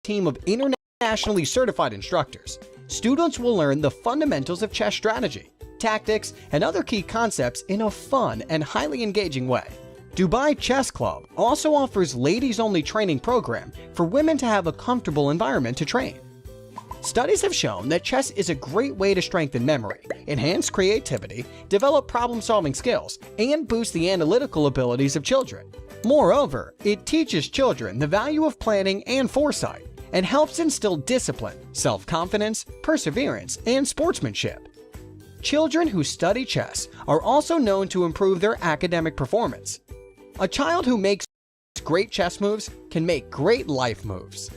team of internationally certified instructors, students will learn the fundamentals of chess strategy, tactics, and other key concepts in a fun and highly engaging way. Dubai Chess Club also offers ladies-only training program for women to have a comfortable environment to train. Studies have shown that chess is a great way to strengthen memory, enhance creativity, develop problem-solving skills, and boost the analytical abilities of children. Moreover, it teaches children the value of planning and foresight, and helps instill discipline, self-confidence, perseverance, and sportsmanship. Children who study chess are also known to improve their academic performance. A child who makes great chess moves can make great life moves.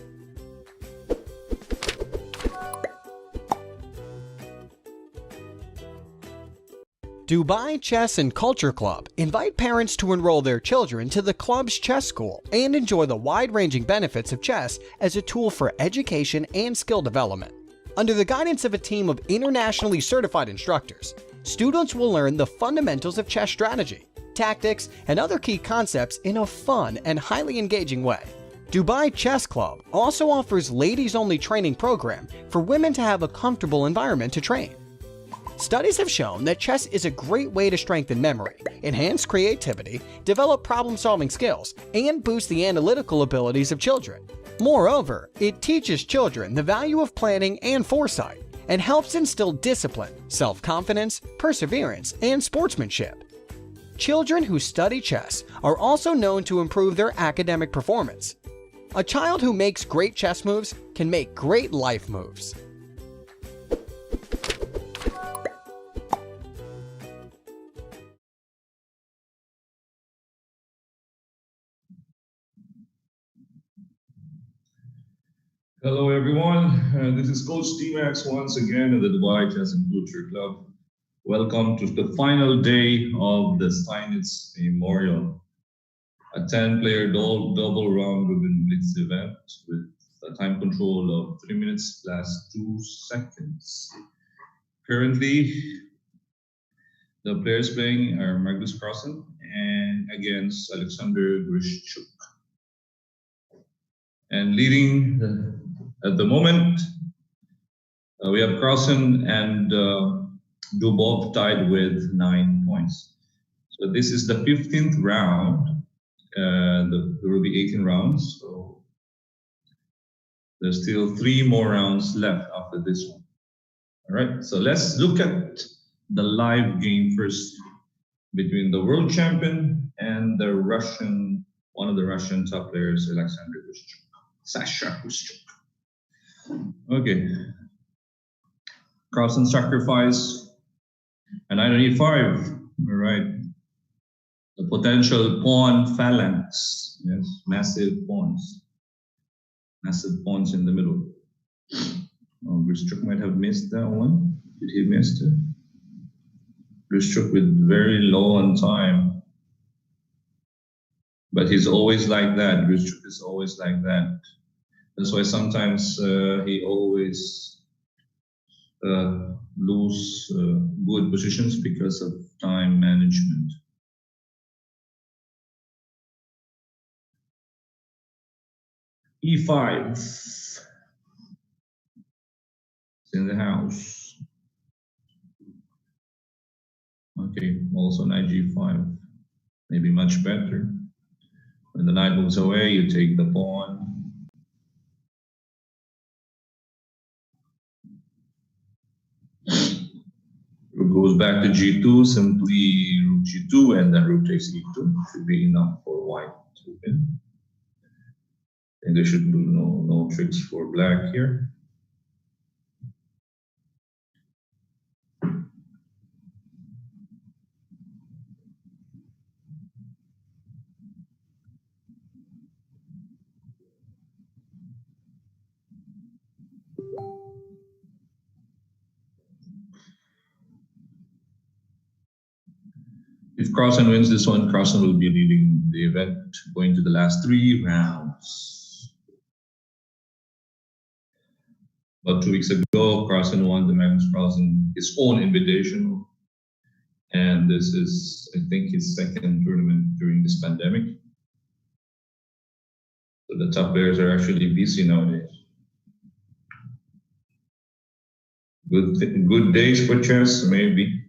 Dubai Chess and Culture Club invite parents to enroll their children to the club's chess school and enjoy the wide-ranging benefits of chess as a tool for education and skill development. Under the guidance of a team of internationally certified instructors, students will learn the fundamentals of chess strategy, tactics, and other key concepts in a fun and highly engaging way. Dubai Chess Club also offers ladies-only training program for women to have a comfortable environment to train. Studies have shown that chess is a great way to strengthen memory, enhance creativity, develop problem-solving skills, and boost the analytical abilities of children. Moreover, it teaches children the value of planning and foresight, and helps instill discipline, self-confidence, perseverance, and sportsmanship. Children who study chess are also known to improve their academic performance. A child who makes great chess moves can make great life moves. Hello everyone, this is Coach T-Max once again at the Dubai Chess and Culture Club. Welcome to the final day of the Steinitz Memorial, a 10-player double round robin blitz event with a time control of 3 minutes plus 2 seconds. Currently, the players playing are Magnus Carlsen and against Alexander Grishchuk. And leading at the moment, we have Carlsen and Dubov tied with 9 points. So this is the 15th round. There will be 18 rounds. So there's still 3 more rounds left after this one. All right, so let's look at the live game first between the world champion and the Russian, one of the Russian top players, Alexander Grishchuk. Sasha Grishchuk. Okay. Carlsen sacrifice and knight on e5. All right. The potential pawn phalanx. Yes, massive pawns. Massive pawns in the middle. Oh, Grishchuk might have missed that one. Did he miss it? Grishchuk with very low on time. But he's always like that. Grishchuk is always like that. That's why sometimes he always lose good positions because of time management. E5 is in the house. Okay, also knight G5, maybe much better. When the knight moves away, you take the pawn. Rook goes back to G2, simply rook G2, and then rook takes E2. Should be enough for white to win. And there should be no tricks for black here. If Carlsen wins this one, Carlsen will be leading the event, going to the last 3 rounds. About 2 weeks ago, Carlsen won the Magnus Carlsen, his own invitation. And this is, I think, his 2nd tournament during this pandemic. So the top players are actually busy nowadays. Good days for chess, maybe.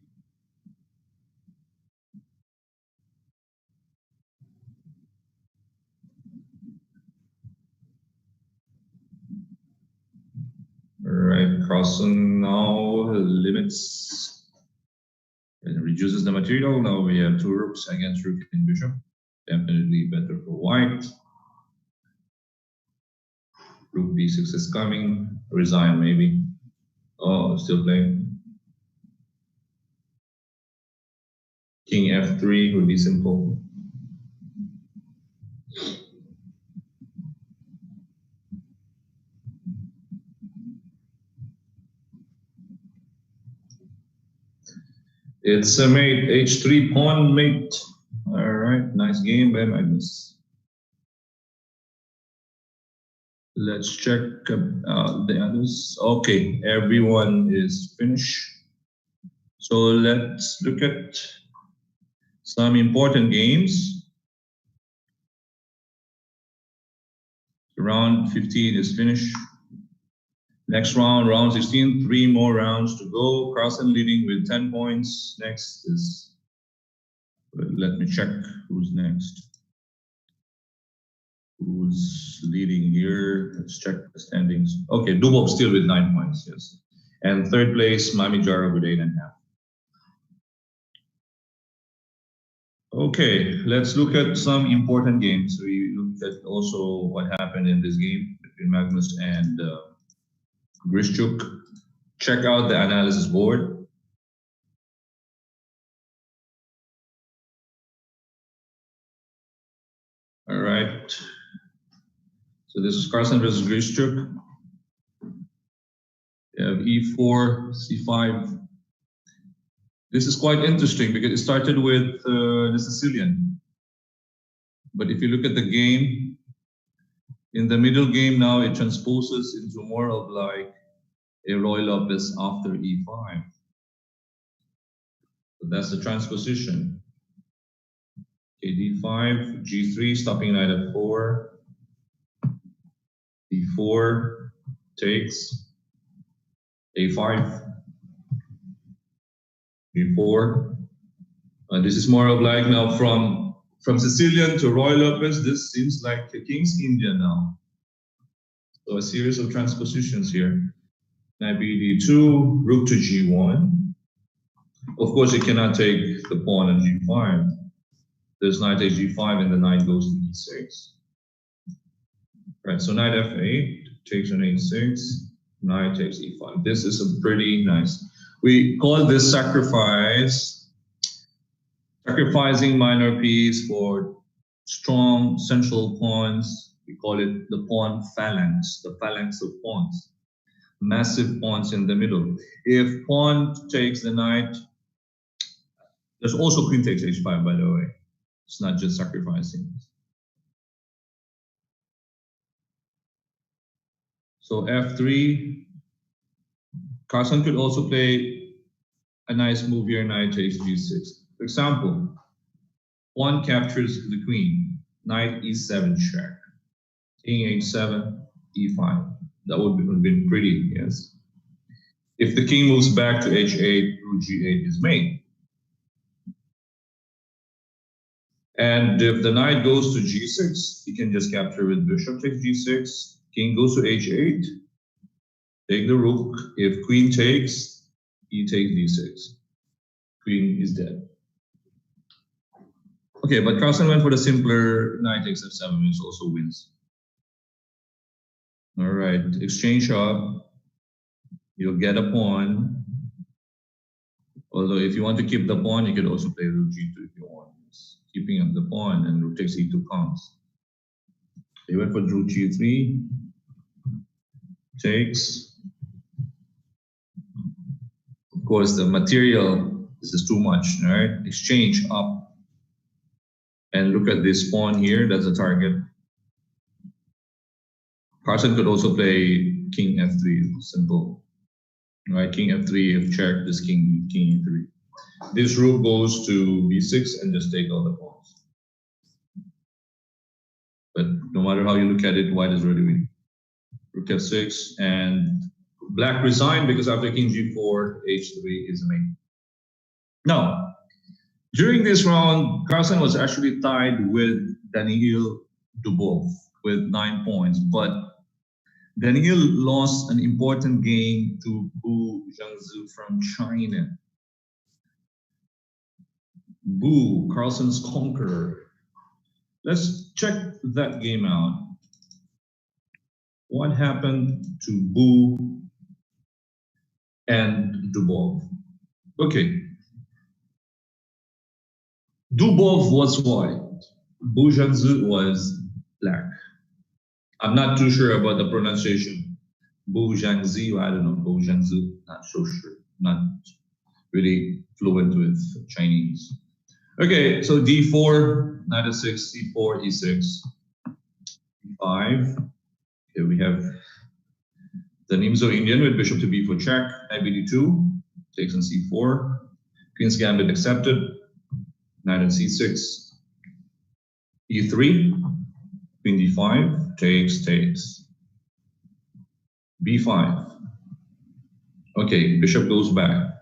All right, Carlsen now limits and reduces the material. Now we have two rooks against rook and bishop. Definitely better for white. Rook b6 is coming. Resign maybe. Oh, still playing. King f3 would be simple. It's a mate, h3 pawn mate. All right, nice game by Magnus. Let's check the others. Okay, everyone is finished. So let's look at some important games. Round 15 is finished. Next round, round 16, 3 more rounds to go. Carlsen leading with 10 points. Next is, let me check who's next. Who's leading here? Let's check the standings. Okay, Dubov still with 9 points, yes. And third place, Mamijara with 8.5. Okay, let's look at some important games. We looked at also what happened in this game between Magnus and Grischuk. Check out the analysis board. All right. So this is Carlsen versus Grischuk. You have e4, c5. This is quite interesting because it started with the Sicilian. But if you look at the game, in the middle game now, it transposes into more of like a Roy Lopez after e5. So that's the transposition. Okay, d5, g3, stopping knight at 4. d4 takes, a5, d4. This is more of like now from Sicilian to Roy Lopez. This seems like a King's Indian now. So a series of transpositions here. Knight b d2, rook to g1. Of course, it cannot take the pawn on g5. There's knight takes g5 and the knight goes to e6. Right, so knight f8 takes on a6, knight takes e5. This is a pretty nice. We call this sacrificing minor piece for strong central pawns. We call it the pawn phalanx, the phalanx of pawns. Massive pawns in the middle. If pawn takes the knight, there's also queen takes h5, by the way. It's not just sacrificing. So f3, Carlsen could also play a nice move here, knight takes g6. For example, pawn captures the queen, knight e7 check, king h7, e5. That would have been pretty, yes. If the king moves back to h8, rook g8 is made. And if the knight goes to g6, he can just capture with bishop takes g6, king goes to h8, take the rook. If queen takes, he takes d6. Queen is dead. Okay, but Carlsen went for the simpler knight takes f7, which also wins. All right, exchange up. You'll get a pawn. Although if you want to keep the pawn, you could also play rook g2 if you want. Keeping up the pawn and rook takes e2 counts. They went for rook g3, takes. Of course, the material, this is too much, right? Exchange up. And look at this pawn here, that's a target. Carlsen could also play king f3, simple. Right, king f3, if check, this king e3. This rook goes to b6 and just take all the pawns. But no matter how you look at it, white is already winning. Rook f6 and black resigned because after king g4, h3 is a mate. Now, during this round, Carlsen was actually tied with Daniil Dubov with 9 points, but Daniil lost an important game to Bu Zhangzi from China. Bu, Carlsen's conqueror. Let's check that game out. What happened to Bu and Dubov? Okay. Dubov was white. Bu Zhangzi was black. I'm not too sure about the pronunciation. Bu Zhangzi, I don't know. Bu Zhangzi, not so sure. Not really fluent with Chinese. Okay, so d4, knight f6, c4, e6, e5. Okay, we have the Nimzo Indian with bishop to b4 check, knight bd2, takes on c4, queen's gambit accepted, knight on c6, e3, queen d5, takes, b5. Okay, bishop goes back,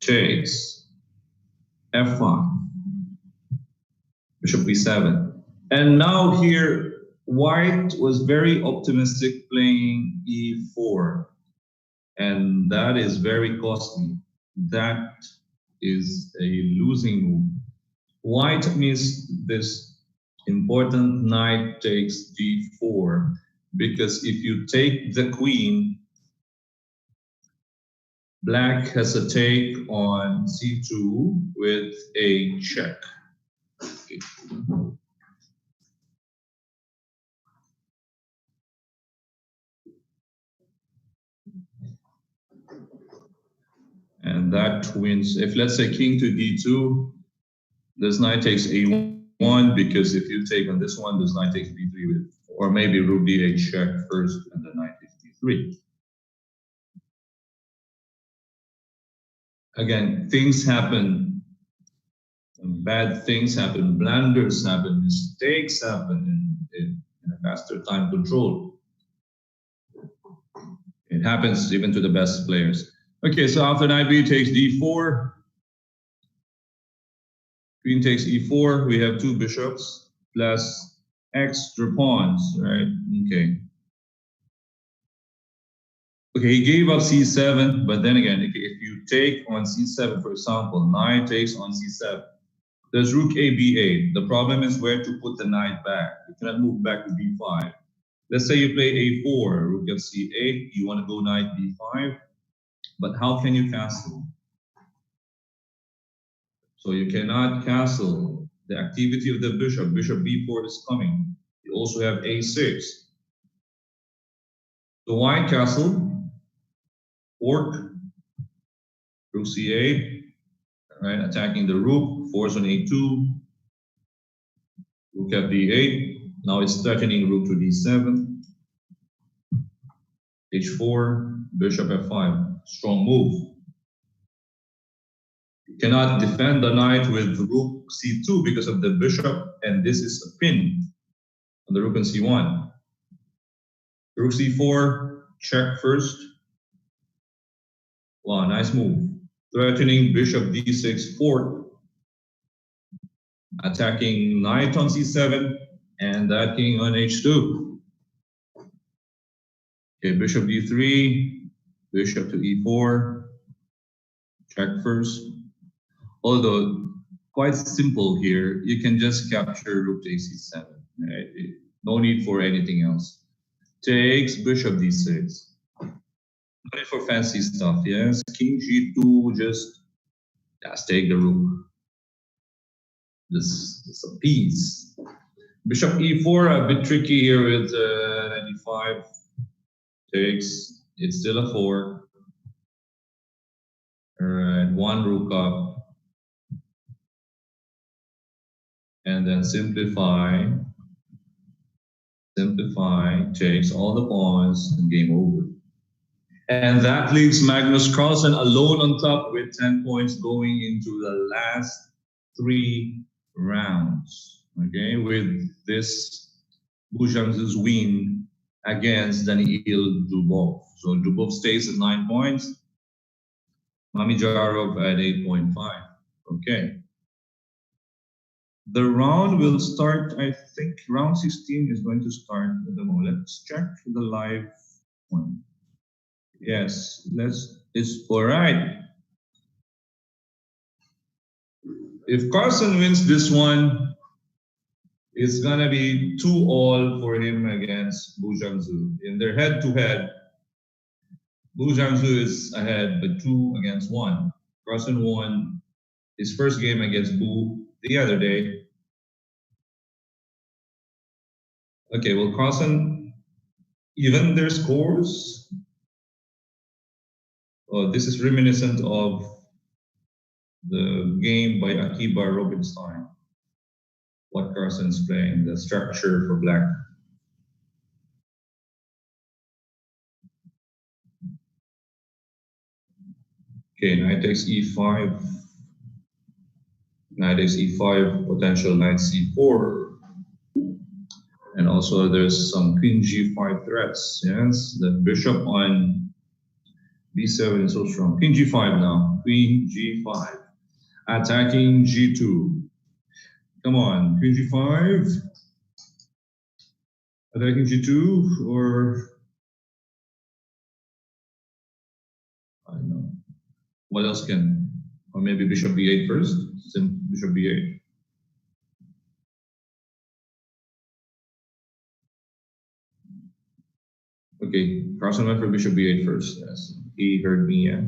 takes, f5, bishop b7. And now here, white was very optimistic playing e4. And that is very costly. That is a losing move. White missed this important knight takes d4, because if you take the queen, black has a take on c2 with a check. Okay. And that wins. If let's say king to d2, this knight takes a1, because if you take on this one, this knight takes b3 with, or maybe rook d8 check first and the knight takes d3. Again, things happen, bad things happen, blunders happen, mistakes happen in a faster time control. It happens even to the best players. Okay, so after knight b takes d4, queen takes e4, we have two bishops plus extra pawns, right? Okay. Okay, he gave up c7, but then again, if you take on c7, for example, knight takes on c7, there's rook a, b8. The problem is where to put the knight back. You cannot move back to b5. Let's say you play a4, rook f c8, you want to go knight b5, but how can you castle? So you cannot castle the activity of the bishop. Bishop b4 is coming. You also have a6. So white castle, fork, rook c8, right? Attacking the rook, force on a2, rook f d8. Now it's threatening rook to d7, h4, bishop f5. Strong move. You cannot defend the knight with rook c2 because of the bishop, and this is a pin on the rook on c1. Rook c4, check first. Wow, nice move. Threatening bishop d6 fork. Attacking knight on c7 and that king on h2. Okay, bishop d3, bishop to e4. Check first. Although quite simple here, you can just capture rook to c7. Right? No need for anything else. Takes bishop d6. No need for fancy stuff. Yes, king g2. Just take the rook. This a piece. Bishop e4, a bit tricky here with 95. Takes. It's still a 4. All right, one rook up. And then simplify, takes all the pawns, and game over. And that leaves Magnus Carlsen alone on top with 10 points going into the last 3 rounds. Okay, with this Bu Zhangzi's win against Daniil Dubov. So Dubov stays at 9 points. Mamijarov at 8.5. Okay. The round will start, I think round 16 is going to start at the moment. Let's check the live one. Yes, it's all right. If Carlsen wins this one, it's gonna be 2-all for him against Bu Jiangsu. In their head-to-head, Bu Jiangsu is ahead, but 2-1. Carlsen won his first game against Bu the other day. Okay, well, Carlsen even their scores. Oh, this is reminiscent of the game by Akiba Rubinstein. What Carlsen's playing, the structure for black. Okay, knight takes e5. Knight takes e5, potential knight c4. And also there's some queen g5 threats. Yes, the bishop on b7 is so strong. Queen g5 now. Queen g5. Attacking g2. Come on, queen g5. Attacking g2 or I don't know. What else can? Or maybe bishop b8 first? Bishop b8. Okay, Carlsen went for bishop b8 first. Yes, he heard me. Yeah.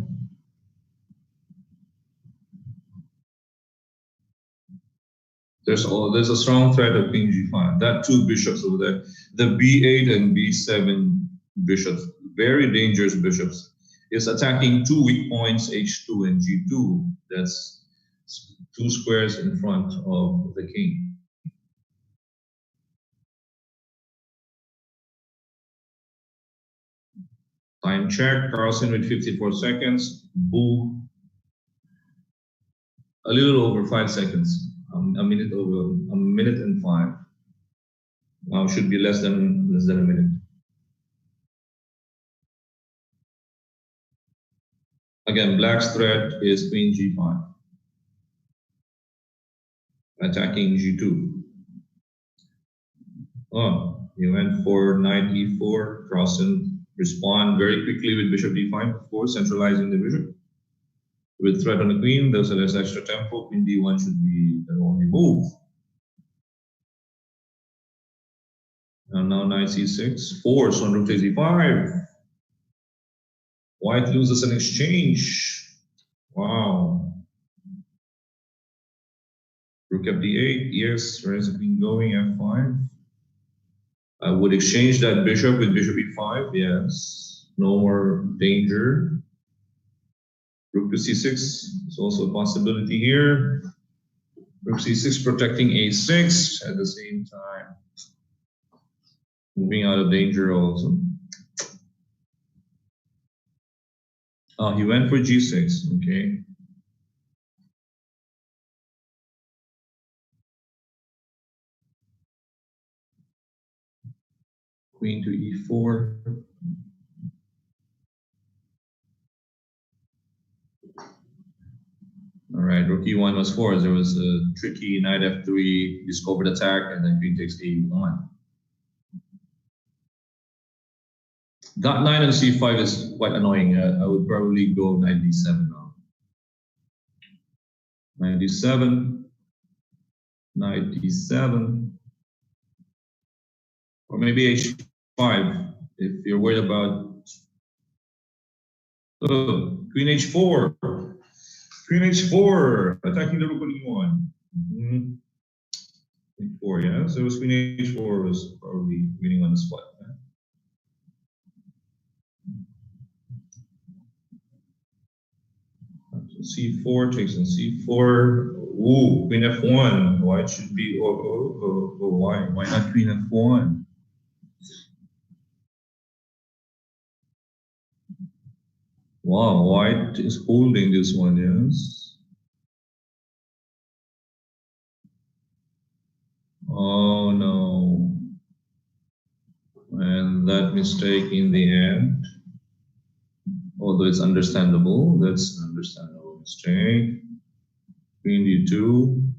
There's a strong threat of queen g5. That two bishops over there, the b8 and b7 bishops, very dangerous bishops, is attacking two weak points, h2 and g2. That's two squares in front of the king. Time check. Carlsen with 54 seconds. Bu a little over 5 seconds. A minute and 5. Now should be less than a minute. Again, black's threat is queen g5. Attacking g2. Oh, he went for knight e4. Carlsen respond very quickly with bishop d5, of course, centralizing the bishop. With threat on the queen, there's extra tempo. Queen d1 should be the only move. And now knight c6, force on rook takes e5. White loses an exchange. Wow. Rook f d8, yes, where is the queen going? F5. I would exchange that bishop with bishop e5, yes. No more danger. Rook to c6 is also a possibility here. Rook c6 protecting a6 at the same time. Moving out of danger also. Oh, he went for g6, okay. Queen to e4. All right, rook e1 was forced. There was a tricky knight f3, discovered attack, and then queen takes a1. That knight on c5 is quite annoying. I would probably go knight d7 now. Knight d7, knight d7, or maybe h5 if you're worried about. Oh, queen h4. Queen h4, attacking the rook on e1. Mm-hmm. H4, yeah. So it was queen h4 was probably winning on the spot. Yeah? C4 takes on c4. Ooh, queen f1. White should be. Why? Why not queen f1? Wow, white is holding this one, yes. Oh no. And that mistake in the end, although it's understandable, that's an understandable mistake. Queen d2.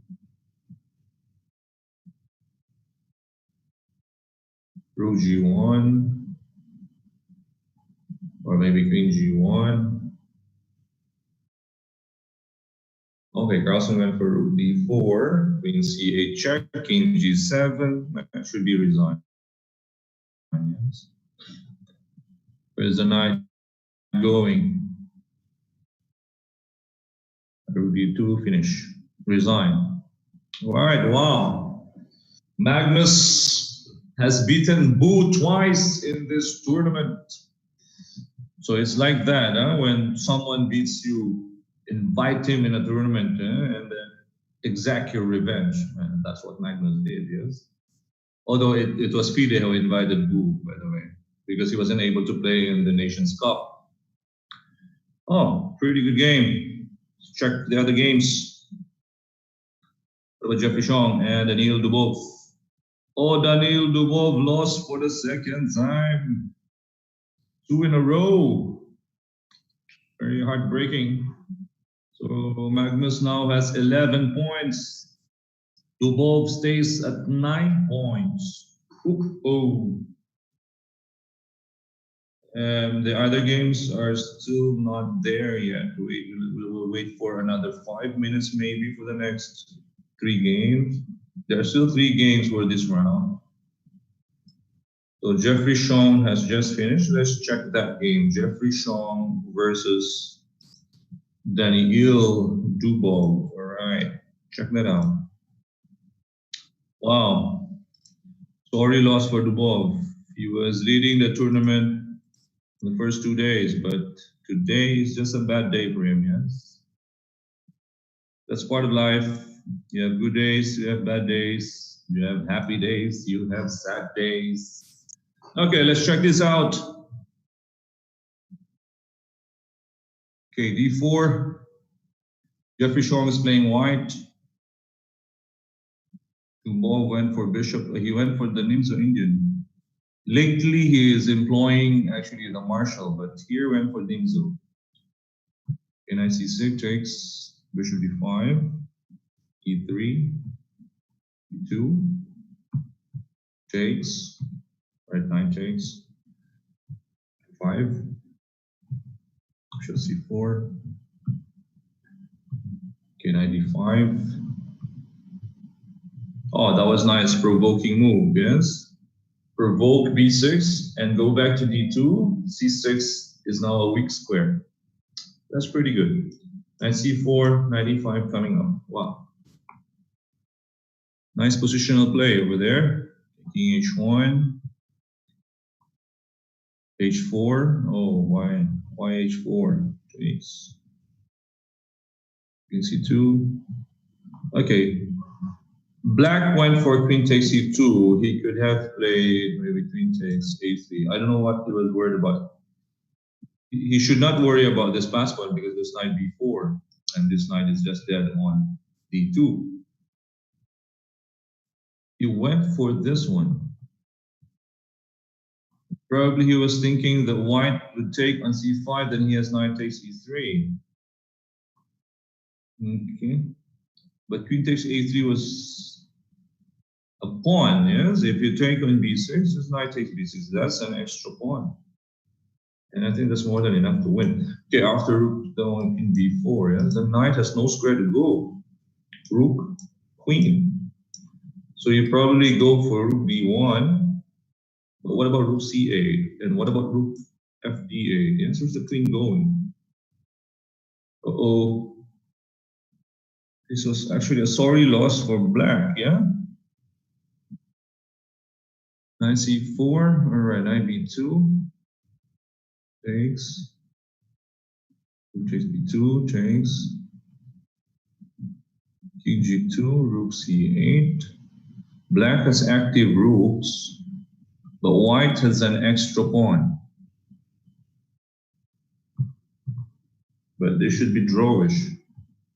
Rook g1. Or maybe queen g1. Okay, Carlsen went for rook d4, queen c8 check, king g7. That should be resigned. Yes. Where's the knight going? Rook d2, finish. Resign. All right, wow. Magnus has beaten Bu twice in this tournament. So it's like that, huh? When someone beats you, invite him in a tournament and then exact your revenge. And that's what Magnus did, yes. Although it was Fide who invited Bu, by the way, because he wasn't able to play in the Nations Cup. Oh, pretty good game. Let's check the other games. What about Jeffrey Chong and Daniil Dubov? Oh, Daniil Dubov lost for the second time. 2 in a row. Very heartbreaking. So Magnus now has 11 points. Dubov stays at 9 points. Oh. The other games are still not there yet. We will wait for another 5 minutes maybe for the next 3 games. There are still 3 games for this round. So Jeffrey Chong has just finished. Let's check that game. Jeffrey Chong versus Daniil Dubov. All right, check that out. Wow. Sorry loss for Dubov. He was leading the tournament the first 2 days, but today is just a bad day for him, yes? That's part of life. You have good days, you have bad days, you have happy days, you have sad days. Okay, let's check this out. Okay, d4. Jeffrey Chong is playing white. Dubov went for bishop. He went for the Nimzo Indian. Lately, he is employing actually the Marshall, but here went for Nimzo. Okay, knight c6 takes bishop d5, e3, e2, takes, right knight takes, 5, bishop c4, okay, knight d5. Oh, that was nice, provoking move, yes? Provoke b6 and go back to d2, c6 is now a weak square. That's pretty good. Knight c4, knight e5 coming up. Wow. Nice positional play over there. King h1, h4. Oh, why h4? Jeez. Queen c2. Okay. Black went for queen takes c2. He could have played maybe queen takes a3. I don't know what he was worried about. He should not worry about this pass pawn because this knight b4 and this knight is just dead on d2. He went for this one. Probably he was thinking that white would take on c5, then he has knight takes e3. Okay. But queen takes a3 was a pawn, yes? If you take on b6, this knight takes b6. That's an extra pawn. And I think that's more than enough to win. Okay, after rook down in d4, yeah? The knight has no square to go. Rook, queen. So you probably go for rook b1. But what about rook c8? And what about rook fd8? Yes, where's the queen going? Uh-oh. This was actually a sorry loss for black, yeah? Knight c4, all right, knight b2. Takes. Rook takes b2, takes. King g2, rook c8. Black has active rooks, but white has an extra pawn. But this should be drawish.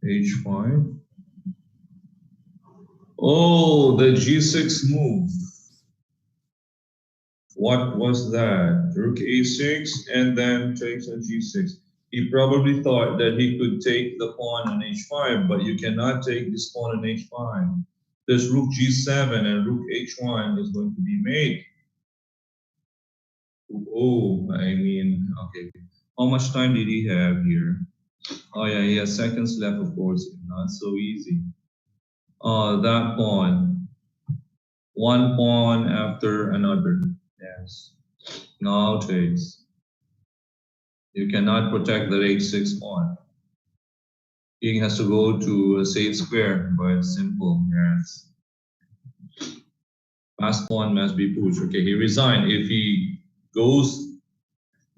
h5. Oh, the g6 move. What was that? Rook a6 and then takes on g6. He probably thought that he could take the pawn on h5, but you cannot take this pawn on h5. There's rook g7 and rook h1 is going to be made. Oh, I mean, okay. How much time did he have here? Oh yeah, he has seconds left, of course. Not so easy. That pawn. One pawn after another. Yes. Now takes. You cannot protect the h6 pawn. King has to go to a safe square, but it's simple. Yes. Fast pawn must be pushed. Okay, he resigned. If he goes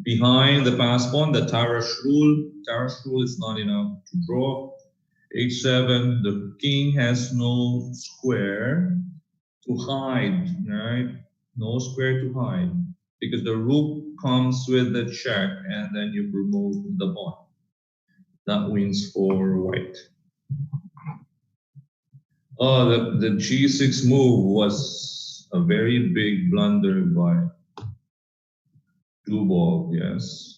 behind the pass pawn, the Tarash rule is not enough to draw. h7, the king has no square to hide, right? No square to hide because the rook comes with the check and then you remove the pawn. That wins for white. Oh, the g6 move was a very big blunder by Dubov, yes.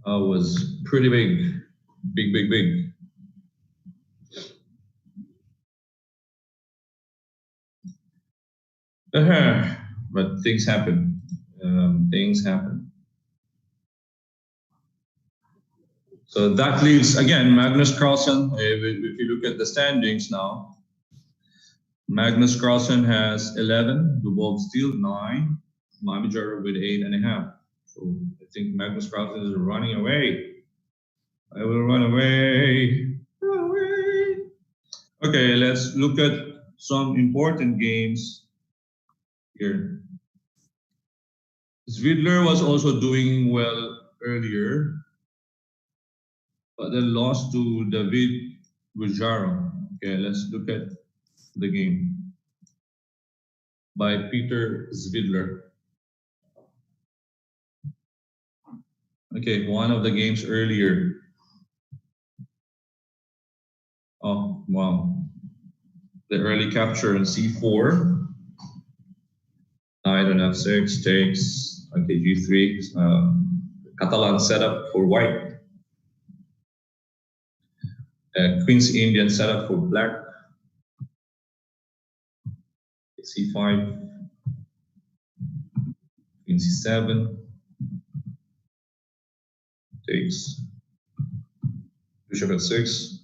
Was pretty big, big. But things happen. Things happen. So that leaves, again, Magnus Carlsen. If you look at the standings now, Magnus Carlsen has 11, Dubov still 9, Mamijar with 8.5. So I think Magnus Carlsen is running away. I will run away. Run away. Okay, let's look at some important games here. Zvidler was also doing well earlier, but then lost to David Gujaro. Okay, let's look at the game by Peter Zvidler. Okay, one of the games earlier. Oh, wow. The early capture on c4. Knight on f6 takes, okay, g3. Catalan setup for white. Queen's Indian setup for black. c5. Queen c7. Takes. Bishop f6.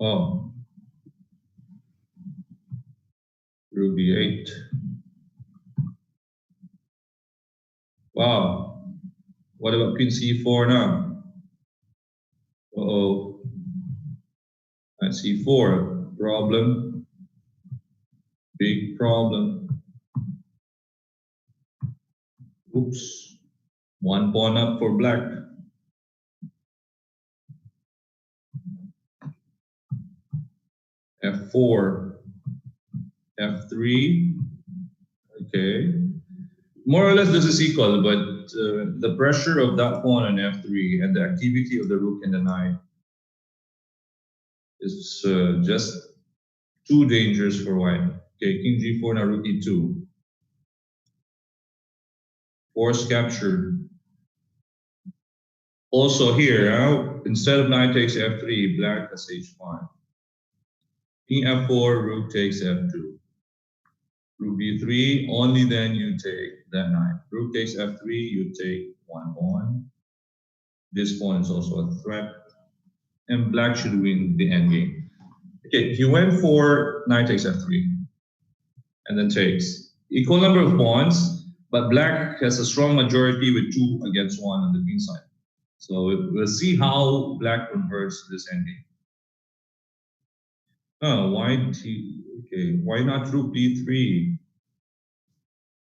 Oh. Rook b8. Wow. What about Queen c4 now? Uh-oh. At c4. Problem. Big problem. Oops. One pawn up for black. f4. f3. Okay. More or less this is equal, but the pressure of that pawn on f3 and the activity of the rook and the knight is just too dangerous for white. Okay, king g4 now rook e2. Force capture. Also here, instead of knight takes f3, black has h5. King f4, rook takes f2. Rook b3, only then you take that knight. Rook takes f3, you take one pawn. This pawn is also a threat. And black should win the endgame. Okay, he went for knight takes f3. And then takes. Equal number of pawns, but black has a strong majority with 2 against 1 on the queen side. So we'll see how black converts this endgame. Oh, why not rook b3?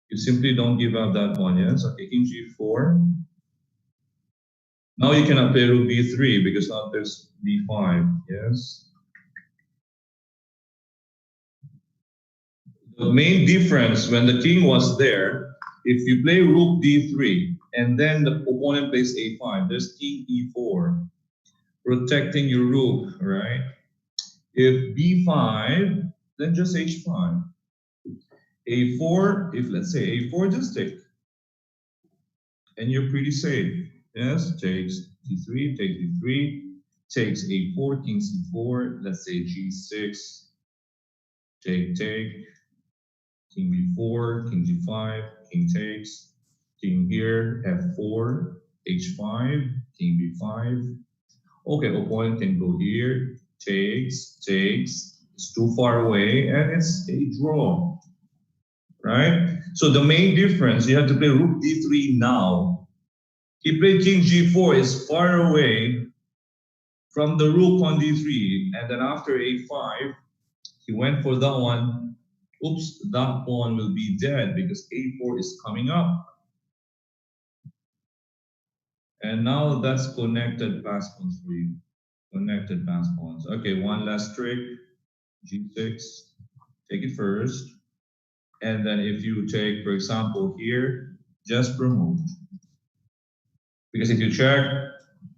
You simply don't give up that one, yes? Okay, king g4. Now you cannot play rook b3 because now there's b5, yes? The main difference when the king was there, if you play rook d3 and then the opponent plays a5, there's king e4, protecting your rook, right? If b5, then just h5. a4, if let's say a4, just take. And you're pretty safe. Yes, takes d3, take d3, takes a4, king c4, let's say g6, take, king b4, king g5, king takes, king here, f4, h5, king b5. Okay, opponent can go here, takes, it's too far away, and it's a draw, right? So the main difference, you have to play rook d3 now. He played king g4, is far away from the rook on d3, and then after a5, he went for that one. Oops, that pawn will be dead because a4 is coming up. And now that's connected pass pawns for you. Connected pass pawns. Okay, one last trick. G6. Take it first. And then if you take, for example, here, just promote. Because if you check,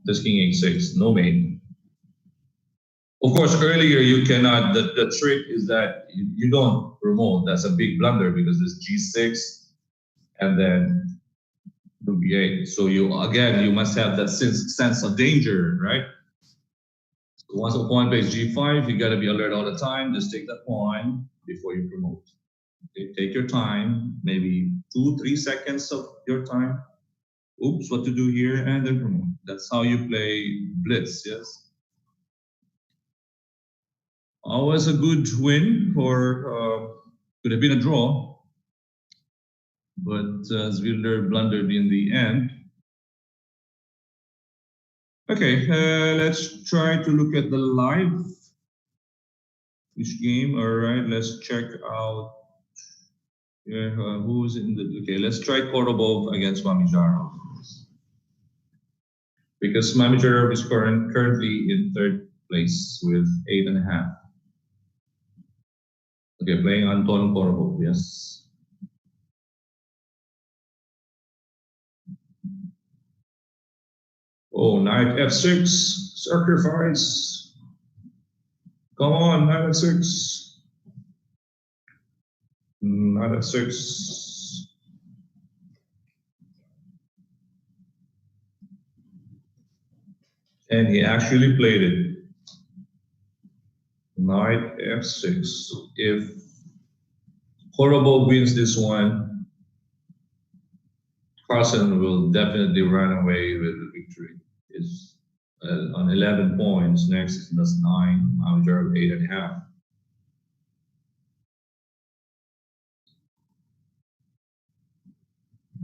this king h6, no mate. Of course, earlier you cannot, the trick is that you don't promote. That's a big blunder because there's g6 and then rook b8. So you must have that sense of danger, right? So once a pawn plays g5, you gotta be alert all the time. Just take that pawn before you promote. Okay, take your time, maybe 2-3 seconds of your time. Oops, what to do here, and then promote. That's how you play blitz, yes? Always a good win, or could have been a draw, but Zwilder blundered in the end. Okay, let's try to look at the live game. All right, let's check out who's in the. Okay, let's try Korobov against Mamijarov. Because Mamijarov is currently in third place with 8.5. Okay, playing Anton Korobov, yes. Oh, knight f6, sacrifice. Come on, knight f6. Knight f6. And he actually played it. Knight f6. If Korobov wins this one, Carlsen will definitely run away with the victory. It's on 11 points. Next is 9. Mamijarov 8.5.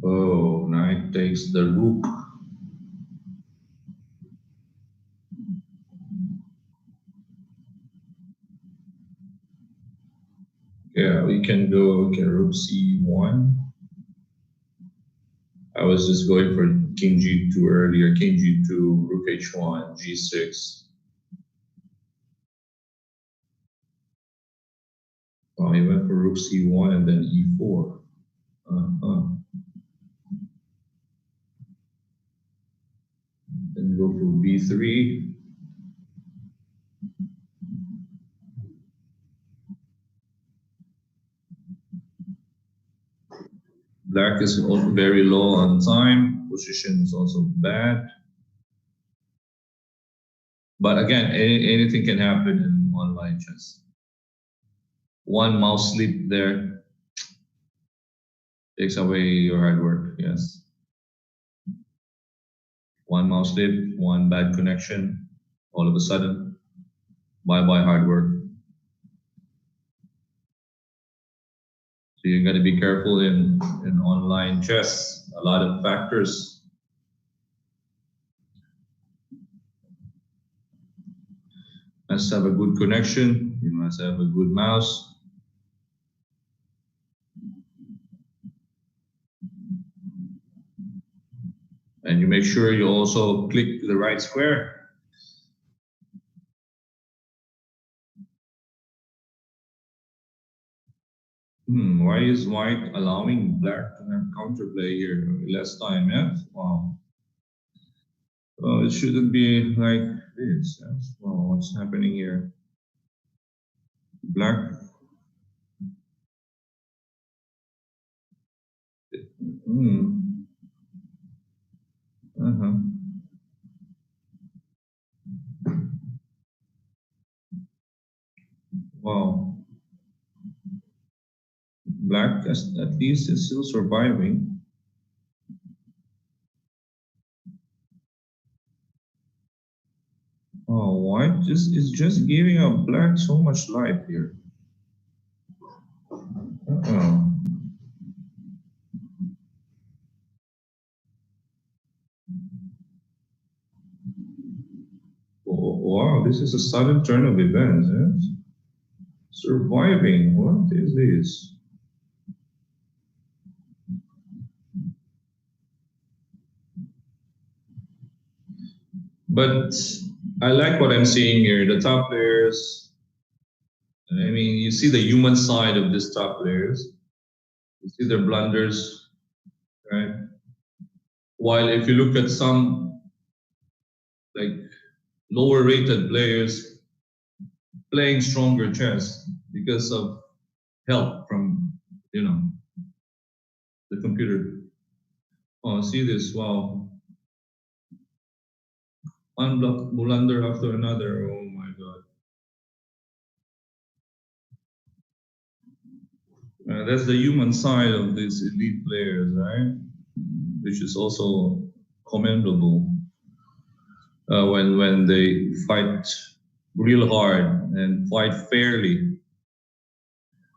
Oh, knight takes the rook. Yeah, we can go rook c1. I was just going for king g2 earlier. King g2, rook h1, g6. Oh, he went for rook c1 and then e4. Then go for b3. Black is also very low on time. Position is also bad. But again, anything can happen in online chess. One mouse slip there takes away your hard work, yes. One mouse slip, one bad connection, all of a sudden, bye-bye hard work. So you got to be careful in online chess. A lot of factors. Must have a good connection. You must have a good mouse. And you make sure you also click the right square. Why is white allowing black to have counterplay here? Less time, yeah? Wow. Well, it shouldn't be like this. Well, what's happening here? Black. Hmm. Uh-huh. Wow. Black at least is still surviving. Oh, white is just giving up black so much life here. Uh-oh. Oh, wow, this is a sudden turn of events. Yes? Surviving. What is this? But I like what I'm seeing here. The top players, I mean, you see the human side of these top players. You see their blunders, right? While if you look at some like lower rated players playing stronger chess because of help from, you know, the computer. Oh, see this, wow. One block blunder after another, oh my God. That's the human side of these elite players, right? Which is also commendable when they fight real hard and fight fairly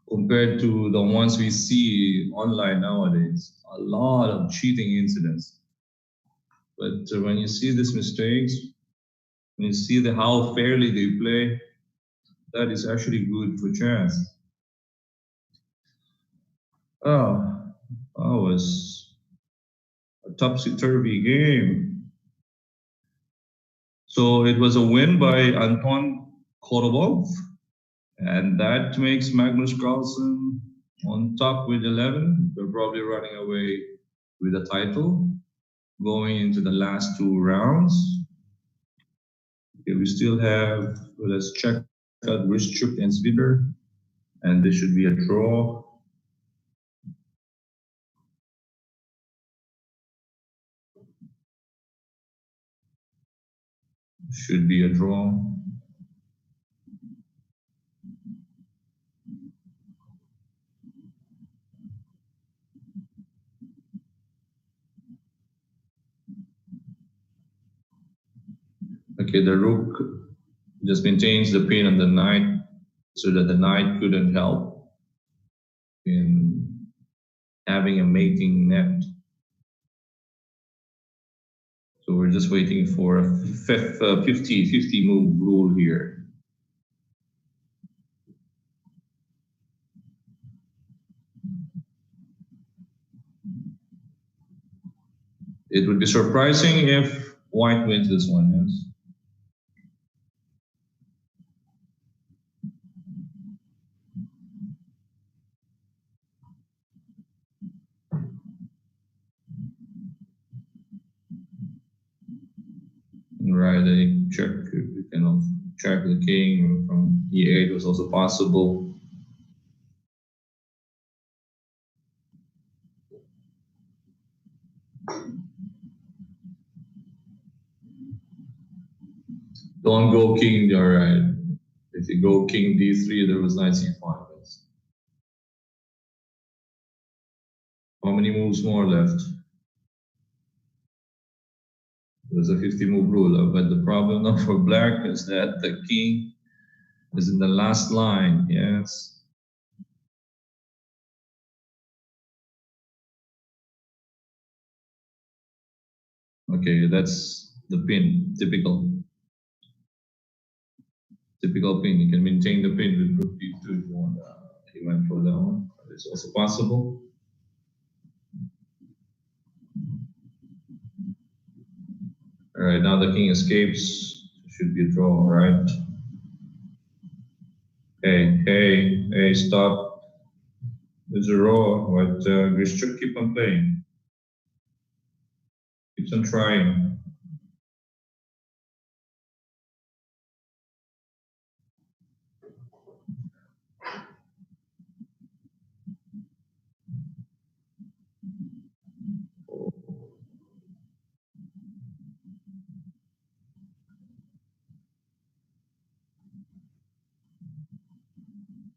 compared to the ones we see online nowadays. A lot of cheating incidents. But when you see these mistakes, when you see how fairly they play, that is actually good for chess. Oh, that was a topsy-turvy game. So it was a win by Anton Korobov, and that makes Magnus Carlsen on top with 11. They're probably running away with the title going into the last two rounds. Okay, we still have, let's check out Grischuk and Zwider, and this should be a draw. Should be a draw. Okay, the rook just maintains the pin on the knight so that the knight couldn't help in having a mating net. So we're just waiting for a 50-50 move rule here. It would be surprising if white wins this one, yes. Right, I check, you can check the king from e8 was also possible. Don't go king, all right. If you go king d3, there was knight c5. How many moves more left? There's a 50 move rule, but the problem now for black is that the king is in the last line, yes. Okay, that's the pin, typical pin. You can maintain the pin with rook d2 if you want. He went for that one. It's also possible. All right, now the king escapes. Should be a draw, right? Hey, stop. There's a draw, but Grischuk keep on playing. Keeps on trying.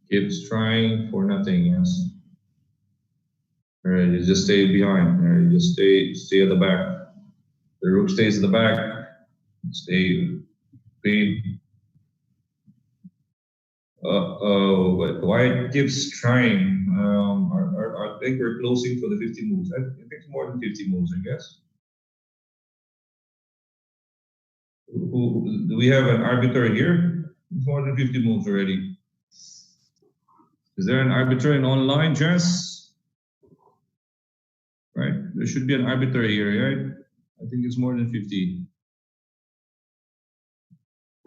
Keeps trying for nothing, yes. All right, you just stay behind. All right, you just stay at the back. The rook stays at the back. Stay queen. Oh, but white keeps trying. I think we're closing for the 50 moves. I think it's more than 50 moves, I guess. Do we have an arbiter here? It's more than 50 moves already. Is there an arbiter in online chess? Right, there should be an arbiter here, right? I think it's more than 50.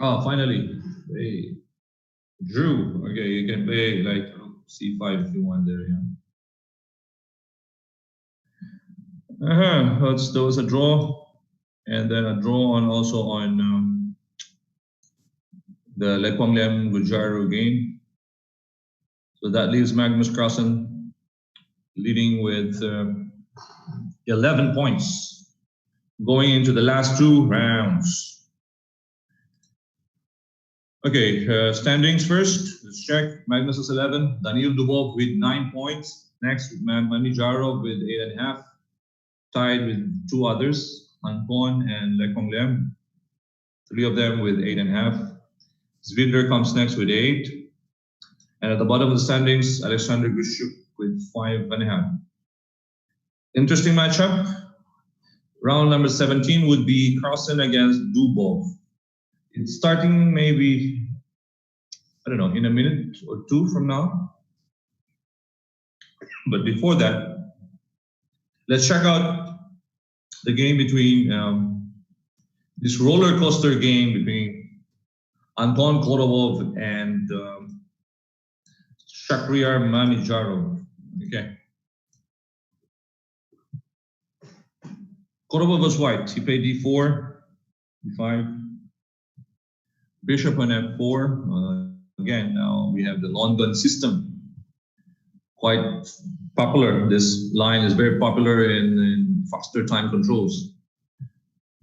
Oh, finally. Hey, Drew. Okay, you can play like c5 if you want there, yeah. There was a draw, and then a draw on also on the Lekwang Gujaru game. So that leaves Magnus Carlsen leading with 11 points going into the last two rounds. Okay, standings first. Let's check. Magnus is 11. Daniil Dubov with 9 points. Next, Manny Jarov with 8.5. Tied with two others, Anton and Lekwang Lem. Three of them with 8.5. Zvidler comes next with 8. And at the bottom of the standings, Alexander Grishuk with 5.5. Interesting matchup. Round number 17 would be Carlsen against Dubov. It's starting maybe, I don't know, in a minute or two from now. But before that, let's check out the game between this roller coaster game between Anton Korovov and Shakhriyar Manijarov. Okay. Korovov was white. He played d4, d5, bishop on f4. Again, now we have the long gun system. Quite popular. This line is very popular in faster time controls.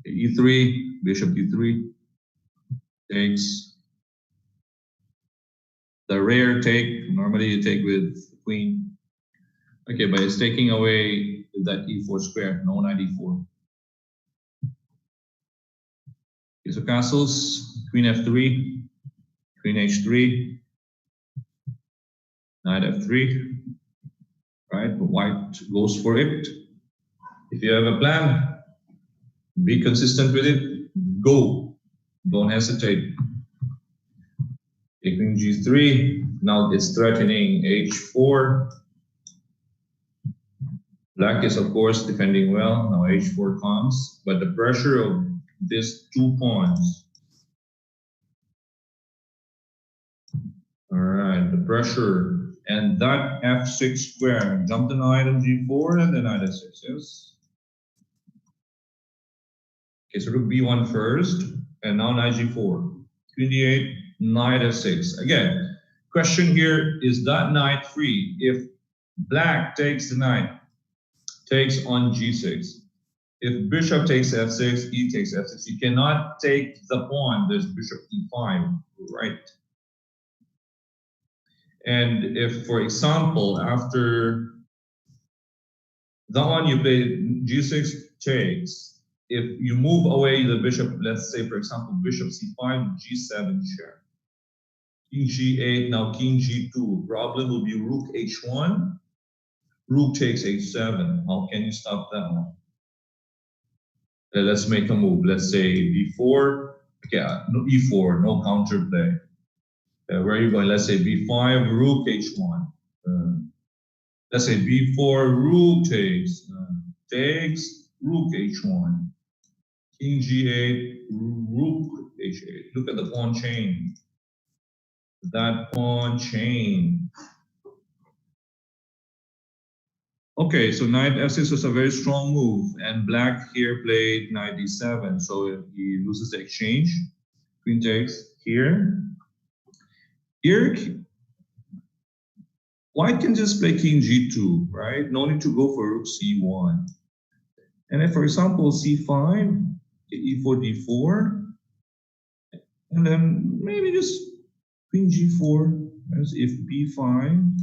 Okay, e3, bishop d3, takes. The rare take, normally you take with queen. Okay, but it's taking away that e4 square, no knight e4. Okay, so castles, queen f3, queen h3, knight f3, right? But white goes for it. If you have a plan, be consistent with it, go, don't hesitate. Okay, queen g3, now it's threatening h4. Black is, of course, defending well. Now h4 comes, but the pressure of these two pawns. All right, the pressure. And that f6 square. Jump the knight on g4 and then knight f6, yes? Okay, so rook b1 first, and now knight g4. Queen d8, knight f6. Again, question here, is that knight free? If black takes the knight, takes on g6. If bishop takes f6, e takes f6. You cannot take the pawn. There's bishop e5, right? And if, for example, after that one you play g6 takes, if you move away the bishop, let's say, for example, bishop c5, g7 share. King g8, now king g2. Problem will be rook h1. Rook takes h7. How can you stop that one? Let's make a move. Let's say b4. Okay, no, e4, no counter play. Where are you going? Let's say b5, rook h1. Let's say b4, rook takes, rook h1. King g8, rook h8. Look at the pawn chain. That pawn chain. Okay, so knight f6 was a very strong move, and black here played knight d7, so he loses the exchange. Queen takes here. Here, white can just play king g2, right? No need to go for rook c1. And then, for example, c5, e4, d4, and then maybe just queen g4, As if b5,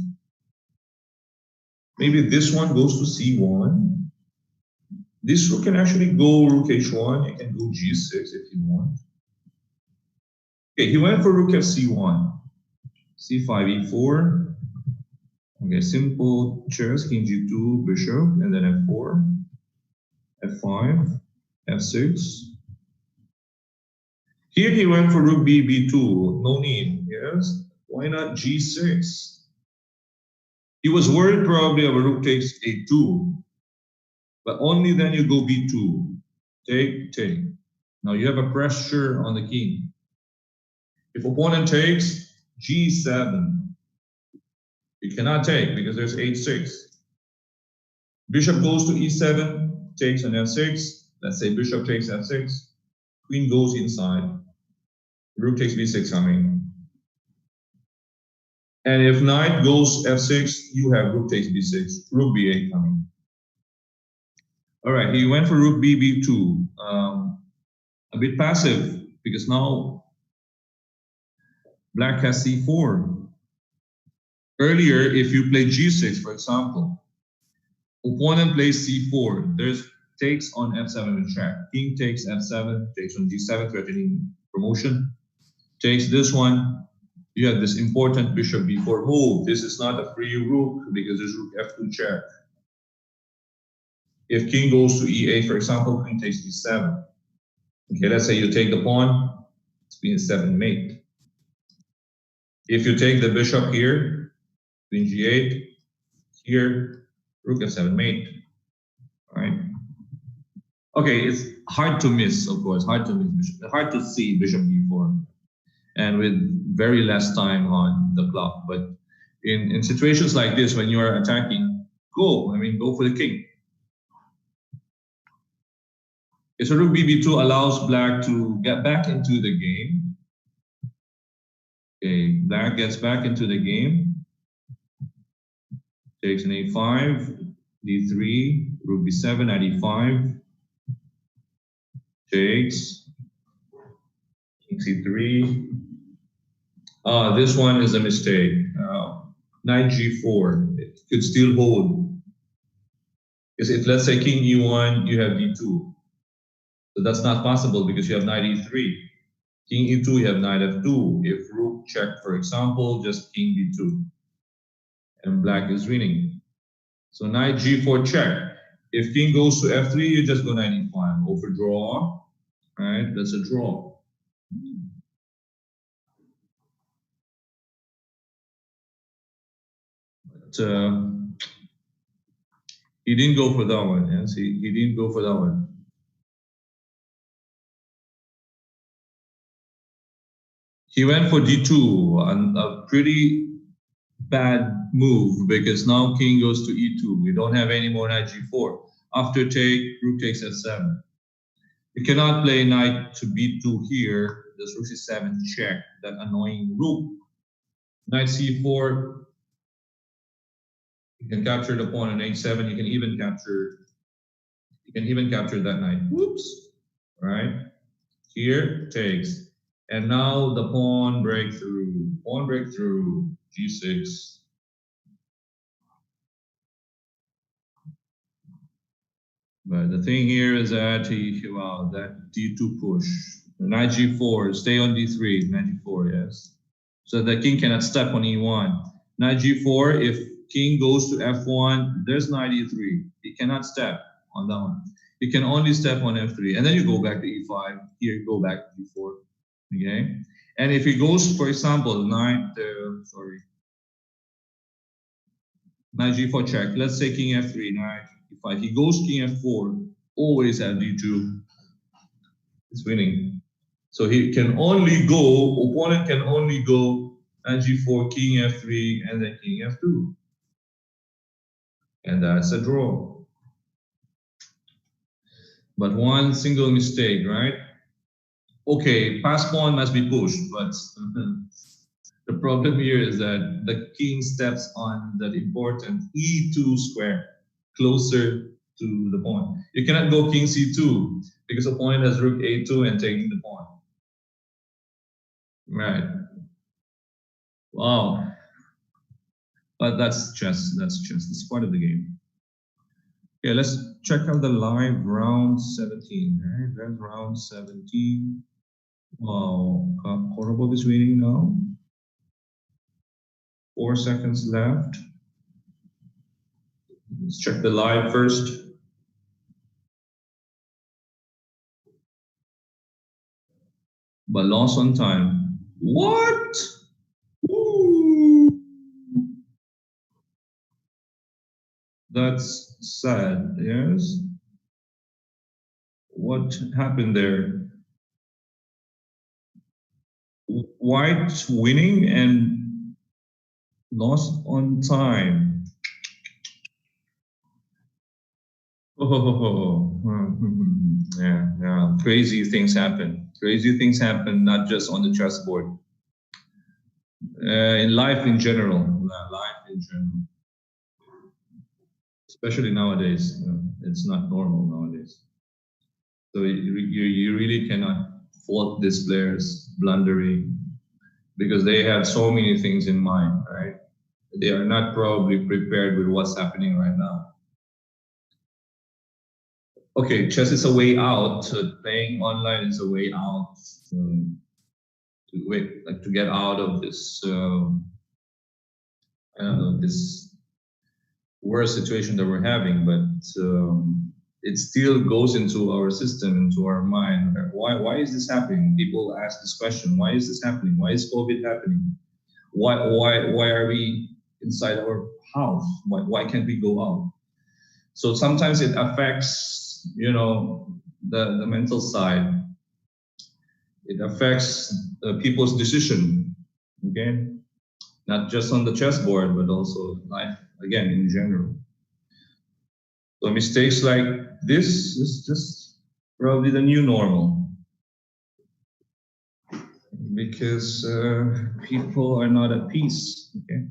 maybe this one goes to c1. This rook can actually go rook h1. You can go g6 if you want. Okay, he went for rook fc1, c5, e4. Okay, simple chess, king g2, bishop, and then f4, f5, f6. Here he went for rook b, b2. No need, yes? Why not g6? He was worried probably of a rook takes a2, but only then you go b2. Take, take. Now you have a pressure on the king. If opponent takes g7, you cannot take because there's h6. Bishop goes to e7, takes on f6. Let's say bishop takes f6. Queen goes inside. Rook takes b6 coming. And if knight goes f6, you have rook takes b6, rook b8 coming. All right, he went for rook b, b2. A bit passive because now black has c4. Earlier, if you play g6, for example, opponent plays c4. There's takes on f7 with check. King takes f7, takes on g7, threatening promotion. Takes this one. You have this important bishop b4 move. This is not a free rook because there's rook f2 check. If king goes to e8, for example, queen takes d7. Okay, let's say you take the pawn, it's queen 7 mate. If you take the bishop here, queen g8, here, rook f7 mate. All right. Okay, it's hard to miss, of course, hard to see bishop b4, and with very less time on the clock. But in situations like this, when you are attacking, go for the king. So rook bb2 allows black to get back into the game. Okay, black gets back into the game. Takes an a5, d3, rook b7 at e5. Takes, king c3. This one is a mistake. Knight g4, it could still hold. Because if let's say king e1, you have d2. So that's not possible because you have knight e3. King e2, you have knight f2. If rook check, for example, just king d2. And black is winning. So knight g4 check. If king goes to f3, you just go knight e5. Overdraw. Right? That's a draw. But he didn't go for that one. Yes, he didn't go for that one. He went for d2, and a pretty bad move because now king goes to e2. We don't have any more knight g4. After take, rook takes f7. You cannot play knight to b2 here. This rook c7 check, that annoying rook. Knight c4. You can capture the pawn on h7. You can even capture that knight. Whoops. Right? Here takes. And now the pawn breakthrough. Pawn breakthrough. G6. But the thing here is that that d2 push. Knight g4, stay on d3, knight g4, yes. So the king cannot step on e1. Knight g4, if king goes to f1, there's knight e3. He cannot step on that one. He can only step on f3. And then you go back to e5. Here, you go back to e4. Okay? And if he goes, for example, knight g4 check. Let's say king f3, knight e5. He goes king f4, always at d2. It's winning. So he can only go, opponent can only go knight g4, king f3, and then king f2. And that's a draw. But one single mistake, right? Okay, pass pawn must be pushed, but the problem here is that the king steps on that important e2 square, closer to the pawn. You cannot go king c2 because opponent has rook a2 and taking the pawn. Right. Wow. But that's chess. That's chess. It's part of the game. Okay, let's check out the live round 17. Right, that's round 17. Wow, Korobov is winning now. 4 seconds left. Let's check the live first. But lost on time. What? Ooh. That's sad, yes. What happened there? White winning and lost on time. Oh, yeah. Crazy things happen. Crazy things happen, not just on the chessboard. In life in general. Life in general. Especially nowadays. It's not normal nowadays. So you really cannot fault these players blundering because they have so many things in mind, right? They are not probably prepared with what's happening right now. Okay, chess is a way out. Playing online is a way out to get out of this. I don't know, this worst situation that we're having, but it still goes into our system, into our mind. Why is this happening? People ask this question: why is this happening? Why is COVID happening? Why are we inside our house? Why can't we go out? So sometimes it affects, the mental side. It affects people's decision. Okay, not just on the chessboard, but also life again in general. So mistakes like this is just probably the new normal because people are not at peace. Okay,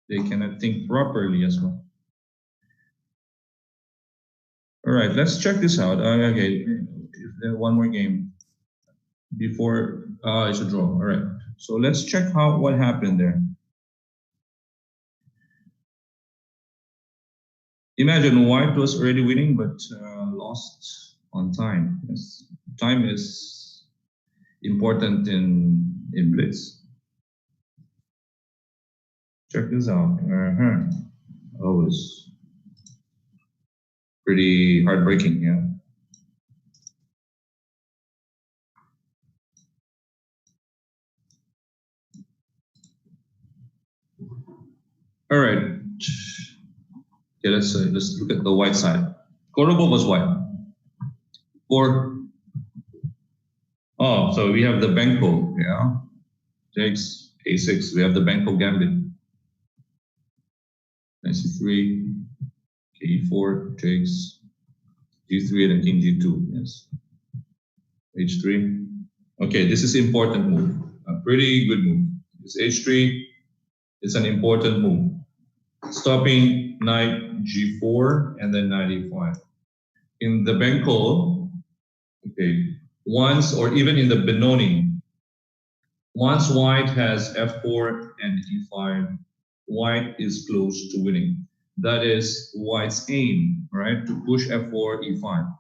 they cannot think properly as well. All right, let's check this out. Okay, one more game before it's a draw. All right, so let's check what happened there. Imagine white was already winning, but lost on time. Yes, time is important in blitz. Check this out. Oh, it's pretty heartbreaking. Yeah. All right. Okay, let's look at the white side. Korobov was white. So we have the Benko, yeah. Takes A6. We have the Benko gambit. C3, K4 takes G3 and then King G2. Yes. H3. Okay, this is important move. A pretty good move. This H3 is an important move. Stopping knight G4 and then knight E5. In the Benko, okay, once or even in the Benoni, once white has F4 and E5, white is close to winning. That is white's aim, right? To push F4, E5.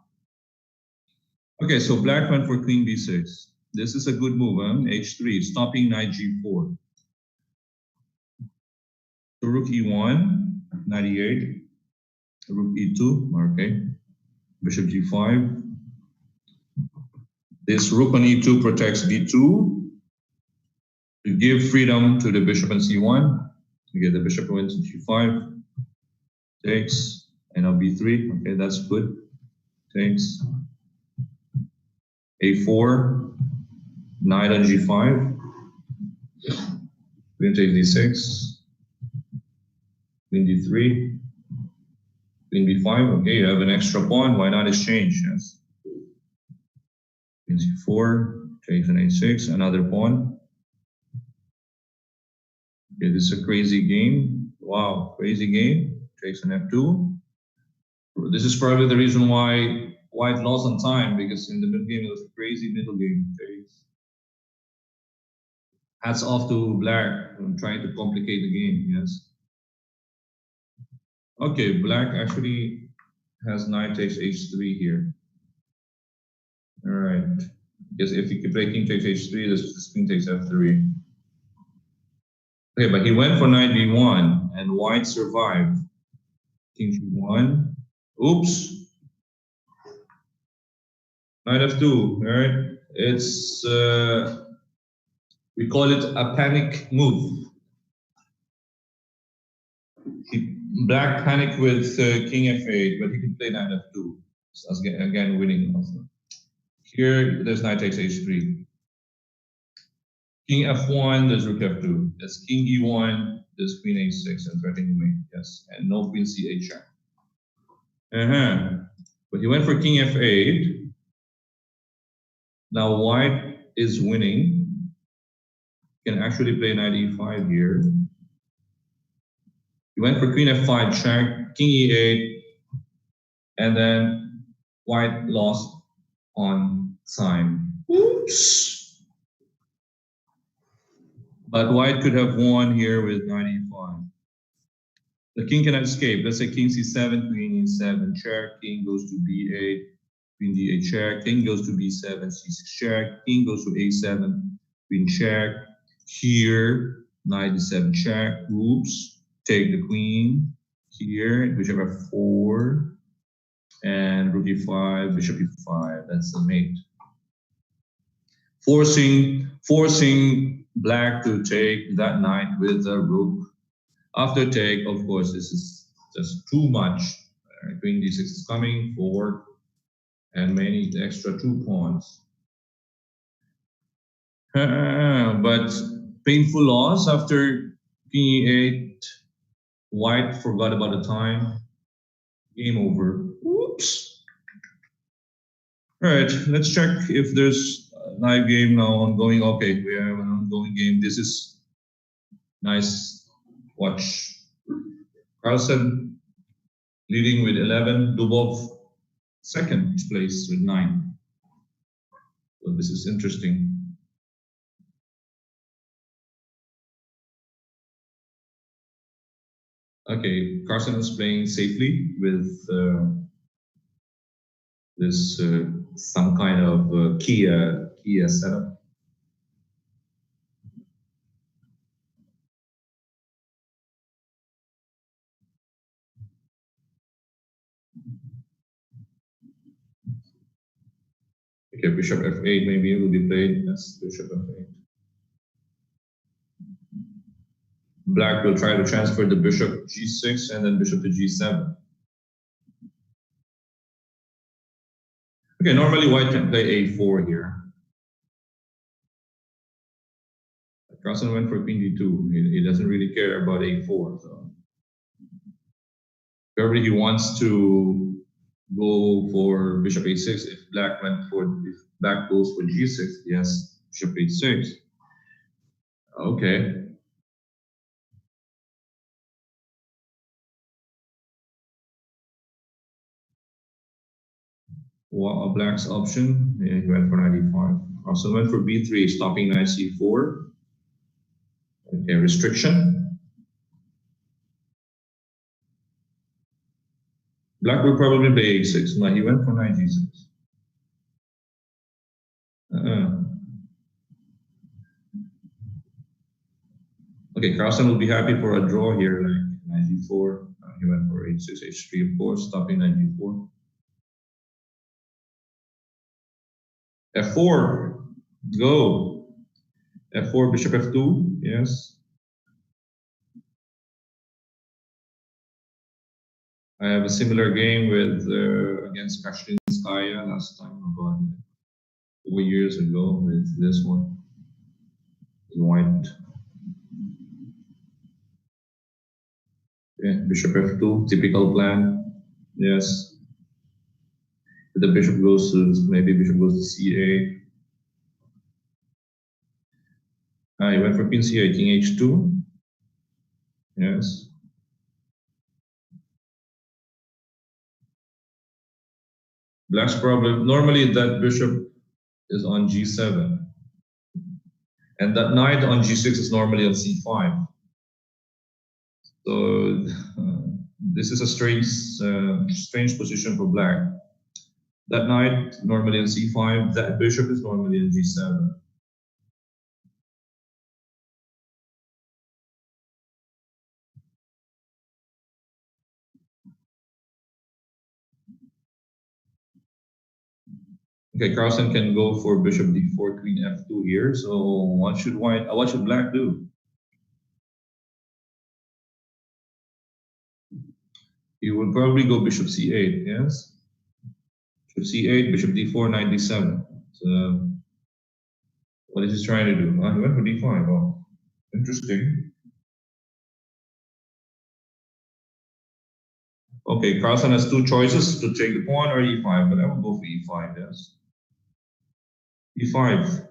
Okay, so black went for queen B6. This is a good move, H3, stopping knight G4. So rook E1, knight E8, rook E2, okay. Bishop G5. This rook on E2 protects B2 to give freedom to the bishop on C1. Okay, the bishop went to G5, takes, and now B3. Okay, that's good. Takes. A4, knight on G5. Queen takes D6. Queen D3. Queen B5. Okay, you have an extra pawn. Why not exchange? Yes. Queen C4, takes an A6, another pawn. Okay, this is a crazy game. Wow, crazy game. Takes an F2. This is probably the reason why white lost on time, because in the middle game it was a crazy middle game. Takes. Hats off to black. I'm trying to complicate the game, yes. Okay, black actually has knight takes h3 here. All right. Because if you play king takes h3, this king takes f3. Okay, but he went for knight b1, and white survived. King g1. Oops. Knight f2. All right. It's we call it a panic move. Black panicked with king f8, but he can play knight f2. So again, winning also. Here, there's knight takes h3. King f1, there's rook f2. There's king e1, there's queen h6, and threatening mate. Yes, and no queen c8 check. But he went for king f8. Now white is winning. Can actually play knight e5 here. He went for queen f5 check, king e8, and then white lost on time. Oops! But white could have won here with knight e5. The king cannot escape. Let's say king c7, queen e7 check, king goes to b8, queen d8 check, king goes to b7, c6 check, king goes to a7, queen check. Here, knight d7 check, oops, take the queen. Here, bishop f4, and rook e5, bishop e5, that's the mate. Forcing black to take that knight with the rook. After take, of course, this is just too much. Queen d6 is coming forward, and may need extra 2 pawns. But painful loss after king e8. White forgot about the time. Game over. Oops. All right, let's check if there's a live game now ongoing. Okay, we have an ongoing game. This is nice. Watch. Carlsen leading with 11. Dubov second place with 9. So this is interesting. Okay, Carlsen is playing safely with this some kind of Kia setup. Okay, bishop f8 maybe will be played. Yes, bishop f8. Black will try to transfer the bishop g6 and then bishop to g7. Okay, normally white can play a4 here. Carlsen went for queen d2. He doesn't really care about a4. So probably he wants to go for bishop a6. If black goes for g6, yes, bishop a6. Okay. Well, black's option, yeah, he went for knight e5. Also went for b3, stopping knight c4. Okay, restriction. Black will probably play a6. No, he went for knight g6. Okay, Carlsen will be happy for a draw here, like knight g4. He went for h6, h3, of course, stopping knight g4. f4, go. f4, bishop f2, yes. I have a similar game with against Kashlinskaya last time, about 4 years ago with this one. White. Yeah, bishop f2, typical plan. Yes. The bishop goes to, maybe bishop goes to c8. He went for queen c8, king h2. Yes. Black's problem, normally that bishop is on g7. And that knight on g6 is normally on c5. So This is a strange position for black. That knight normally on c5, that bishop is normally in g7. Okay, Carlsen can go for bishop d4, queen f2 here. So what should black do? He would probably go bishop c8, yes? Bishop c8, bishop d4, knight d7. So what is he trying to do? He went for d5. Oh, interesting. Okay, Carlsen has two choices to take the pawn or e5, but I will go for e5, yes. e5.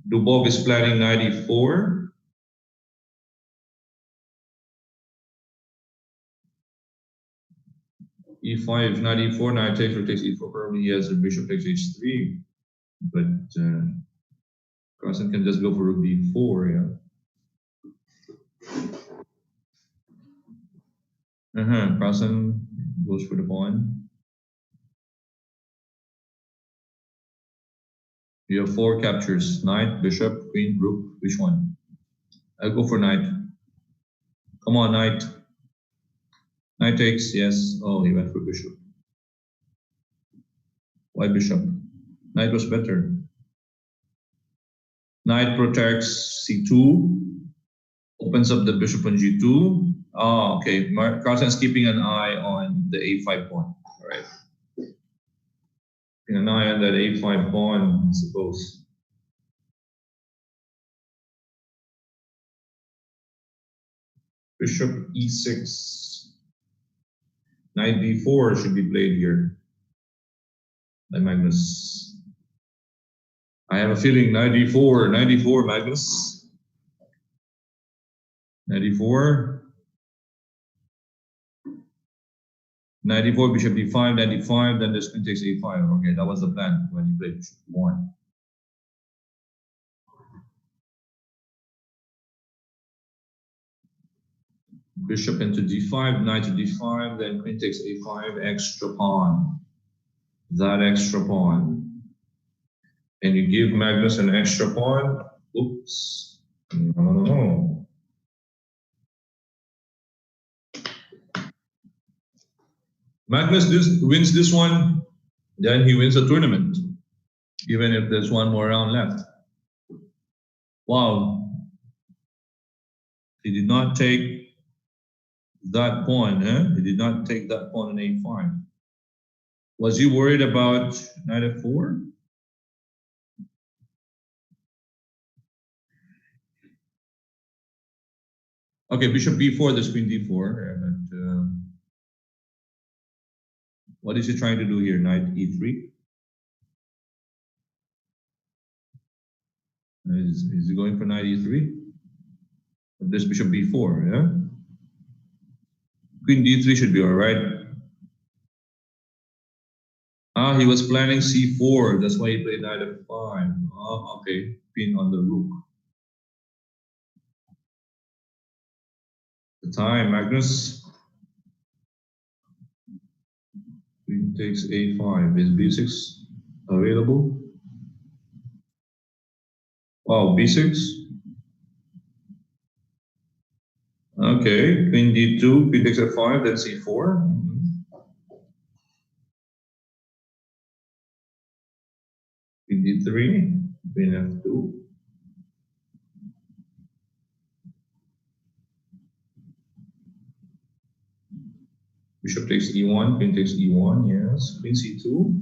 Dubov is planning knight e4. e5, knight e4, knight takes or takes e4, probably he has a bishop takes h3. But Carlsen can just go for rook d4, yeah. Carlsen goes for the pawn. You have 4 captures: knight, bishop, queen, rook. Which one? I'll go for knight. Come on, knight. Knight takes, yes. Oh, he went for bishop. Why bishop? Knight was better. Knight protects c2, opens up the bishop on g2. Oh, okay. Carlsen's keeping an eye on the a5 pawn. All right. Keeping an eye on that a5 pawn, I suppose. Bishop e6. Knight d4 should be played here by Magnus. I have a feeling knight d4, Magnus. Knight d4. Knight d4, bishop d5, knight d5, then this queen takes a5. Okay, that was the plan when you played bishop d1. Bishop into d5, knight to d5, then queen takes a5, extra pawn. That extra pawn. And you give Magnus an extra pawn. Oops. No. Magnus wins this one, then he wins the tournament, even if there's one more round left. Wow. He did not take that pawn, eh? He did not take that pawn on a5. Was he worried about knight f4? Okay, bishop b4, there's queen d4. And, what is he trying to do here? Knight e3? Is he going for knight e3? This bishop b4, yeah? Queen d3 should be all right. Ah, he was planning c4. That's why he played knight f5. Ah, okay. Pin on the rook. The time, Magnus. Queen takes a5. Is b6 available? Wow, b6. Okay, queen d2, queen takes f5, then c4. Queen d3, queen f2. Bishop takes e1, queen takes e1, yes. Queen c2.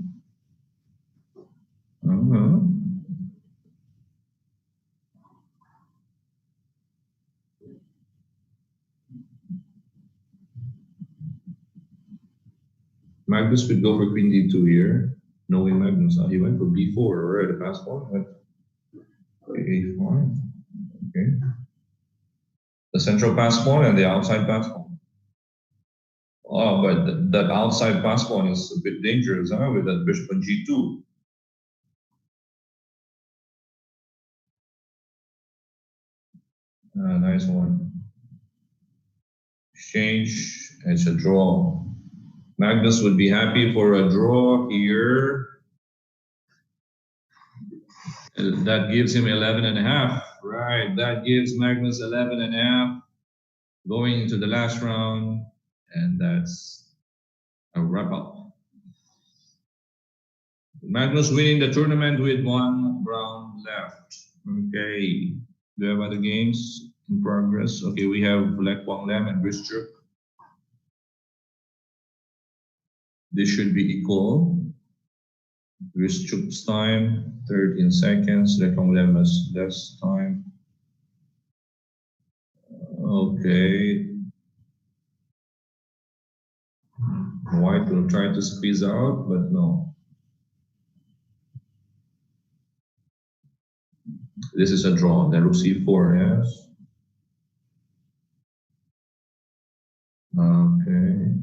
Magnus would go for queen d2 here. Knowing Magnus, he went for b4, right? The pass pawn went for a5. Okay. The central pass pawn and the outside pass pawn. Oh, but that outside pass pawn is a bit dangerous, huh? With that bishop on g2. Nice one. Exchange, it's a draw. Magnus would be happy for a draw here. That gives him 11.5. Right, that gives Magnus 11.5 going into the last round, and that's a wrap up. Magnus winning the tournament with 1 round left. Okay, do we have other games in progress? Okay, we have Lek Wang Lam and Bristrup. This should be equal. Bristrup's time, 13 seconds. Lek Wang Lam has less time. Okay. White will try to squeeze out, but no. This is a draw. The rook c4, yes. Okay.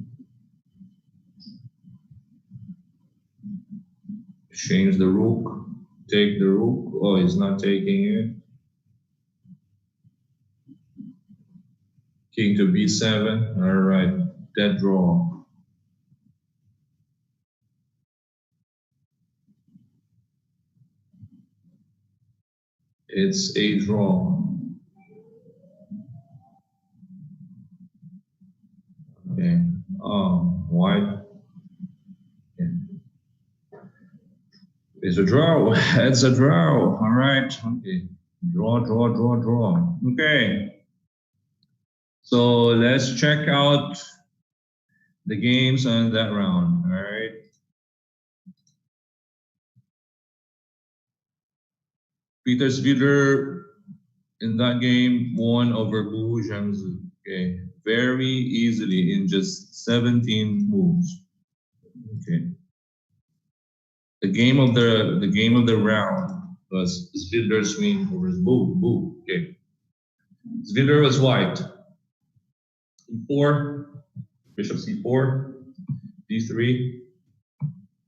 Change the rook. Take the rook. Oh, he's not taking it. King to b7. All right. Dead draw. It's a draw. Okay. Oh, white. Okay. It's a draw. It's a draw. All right. Okay. Draw, draw, draw, draw. Okay. So let's check out the games on that round. All right. Peter Svidler in that game won over Bu Zhangzi. Okay. Very easily in just 17 moves. Okay. The game of the round was Svidler's win over Bu. Okay. Svidler was white. E4, bishop c4, d3,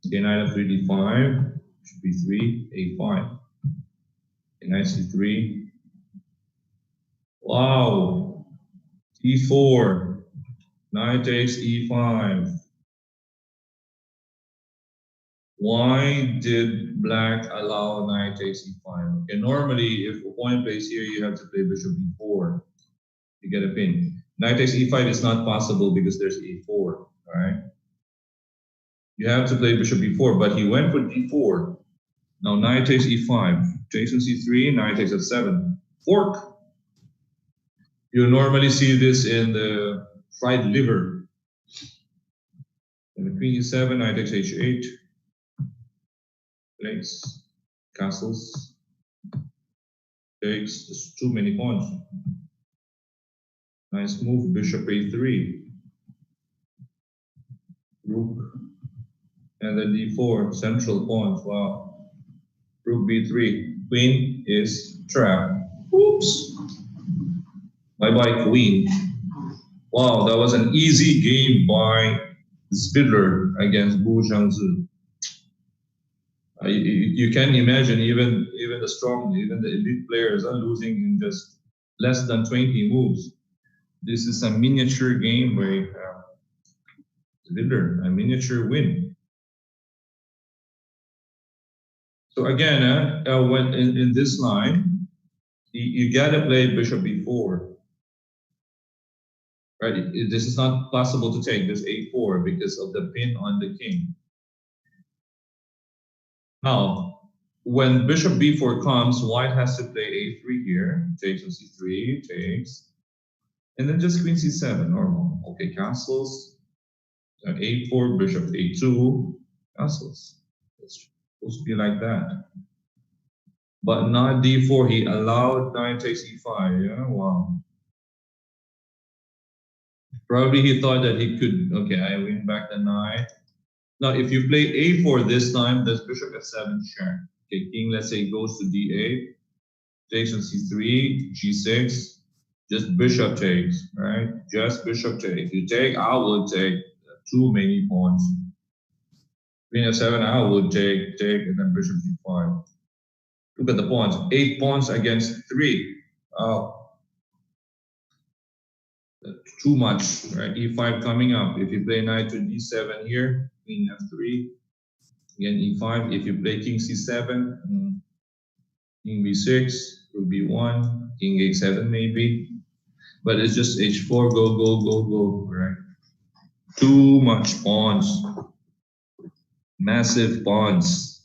knight f3, d5, bishop b3, a5, knight c3. Wow. d4, knight takes e5. Why did black allow knight takes e5? Okay, normally if a pawn plays here, you have to play bishop b4 to get a pin. Knight takes e5 is not possible because there's e4, right? You have to play bishop b4, but he went for d4. Now knight takes e5, takes on c3, knight takes f7. Fork. You normally see this in the fried liver. And the queen e7, knight takes h8. Takes, castles. Takes, there's too many pawns. Nice move, bishop a3. Rook. And then d4, central pawns, wow. Rook b3, queen is trapped. Oops. Bye-bye, queen. Wow, that was an easy game by Svidler against Bu Zhangzi. You can imagine even the elite players are losing in just less than 20 moves. This is a miniature game by Svidler, a miniature win. So again, when in this line, you gotta play bishop b4. Right? This is not possible to take this a4 because of the pin on the king. Now, when bishop b4 comes, white has to play a3 here. Takes on c3, takes. And then just queen c7, normal. Okay, castles. a4, bishop a2, castles. It's supposed to be like that. But not d4, he allowed knight takes e5, yeah, wow. Probably he thought that he could, okay, I win back the knight. Now, if you play a4 this time, there's bishop f7 check. Okay, king, let's say, goes to d8, takes on c3, g6, just bishop takes, right? Just bishop takes. You take, I will take too many pawns. Queen f7, I would take, and then bishop g5. Look at the pawns, 8 pawns against 3. Oh. Too much, right? E5 coming up. If you play knight to d7 here, queen f3, again e5. If you play king c7, king b6, rook b1, king a7 maybe. But it's just h4, go, go, go, go, right? Too much pawns. Massive pawns.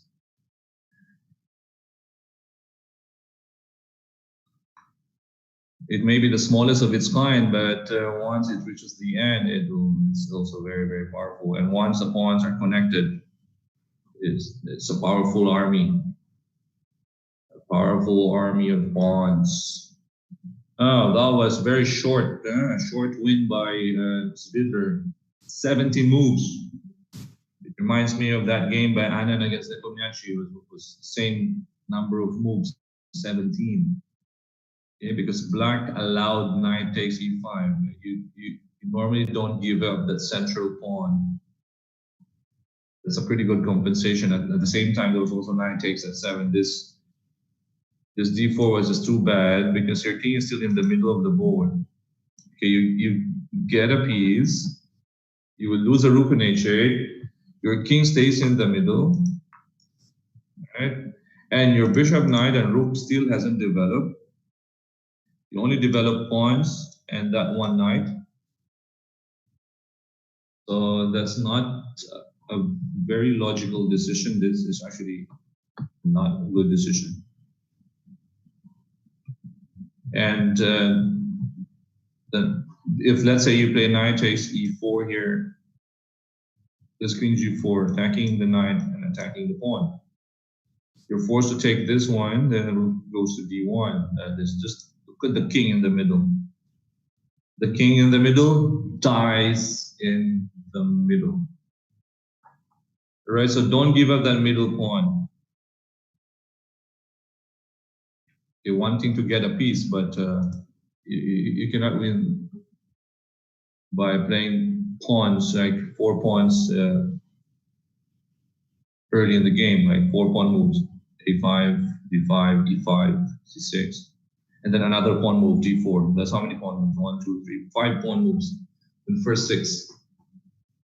It may be the smallest of its kind, but once it reaches the end, it's also very, very powerful. And once the pawns are connected, it's a powerful army. A powerful army of pawns. Oh, that was very short. A short win by Svidler. 70 moves. It reminds me of that game by Anand against Nepomniachtchi. It was the same number of moves, 17. Okay, because black allowed knight takes e5. You normally don't give up that central pawn. That's a pretty good compensation. At the same time, there was also knight takes at 7. This d4 was just too bad because your king is still in the middle of the board. Okay, you get a piece. You will lose a rook in h8. Your king stays in the middle, right? And your bishop, knight, and rook still hasn't developed. You only develop pawns and that one knight. So that's not a very logical decision. This is actually not a good decision. And if let's say you play knight takes e4 here, this queen g4, attacking the knight and attacking the pawn. You're forced to take this one, then the rook goes to d1. There's just look at the king in the middle. The king in the middle dies in the middle. All right, so don't give up that middle pawn. You're wanting to get a piece, but you cannot win by playing pawns, like 4 pawns early in the game, like 4 pawn moves, a5, d5, e5, c6, and then another pawn move, d4. That's how many pawn moves? 1, 2, 3, 5 pawn moves in the first 6.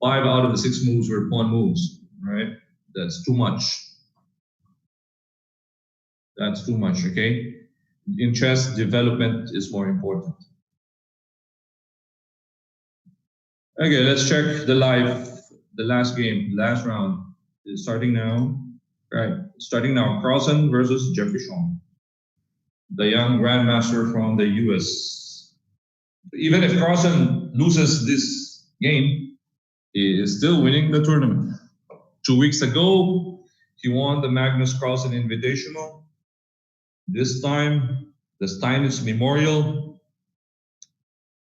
5 out of the 6 moves were pawn moves, right? That's too much. That's too much, okay? In chess, development is more important. Okay, let's check the last game, last round. It's starting now. Right, starting now. Carlsen versus Jeffrey Shaw, the young grandmaster from the US. Even if Carlsen loses this game, he is still winning the tournament. 2 weeks ago, he won the Magnus Carlsen Invitational. This time, the Steinitz Memorial.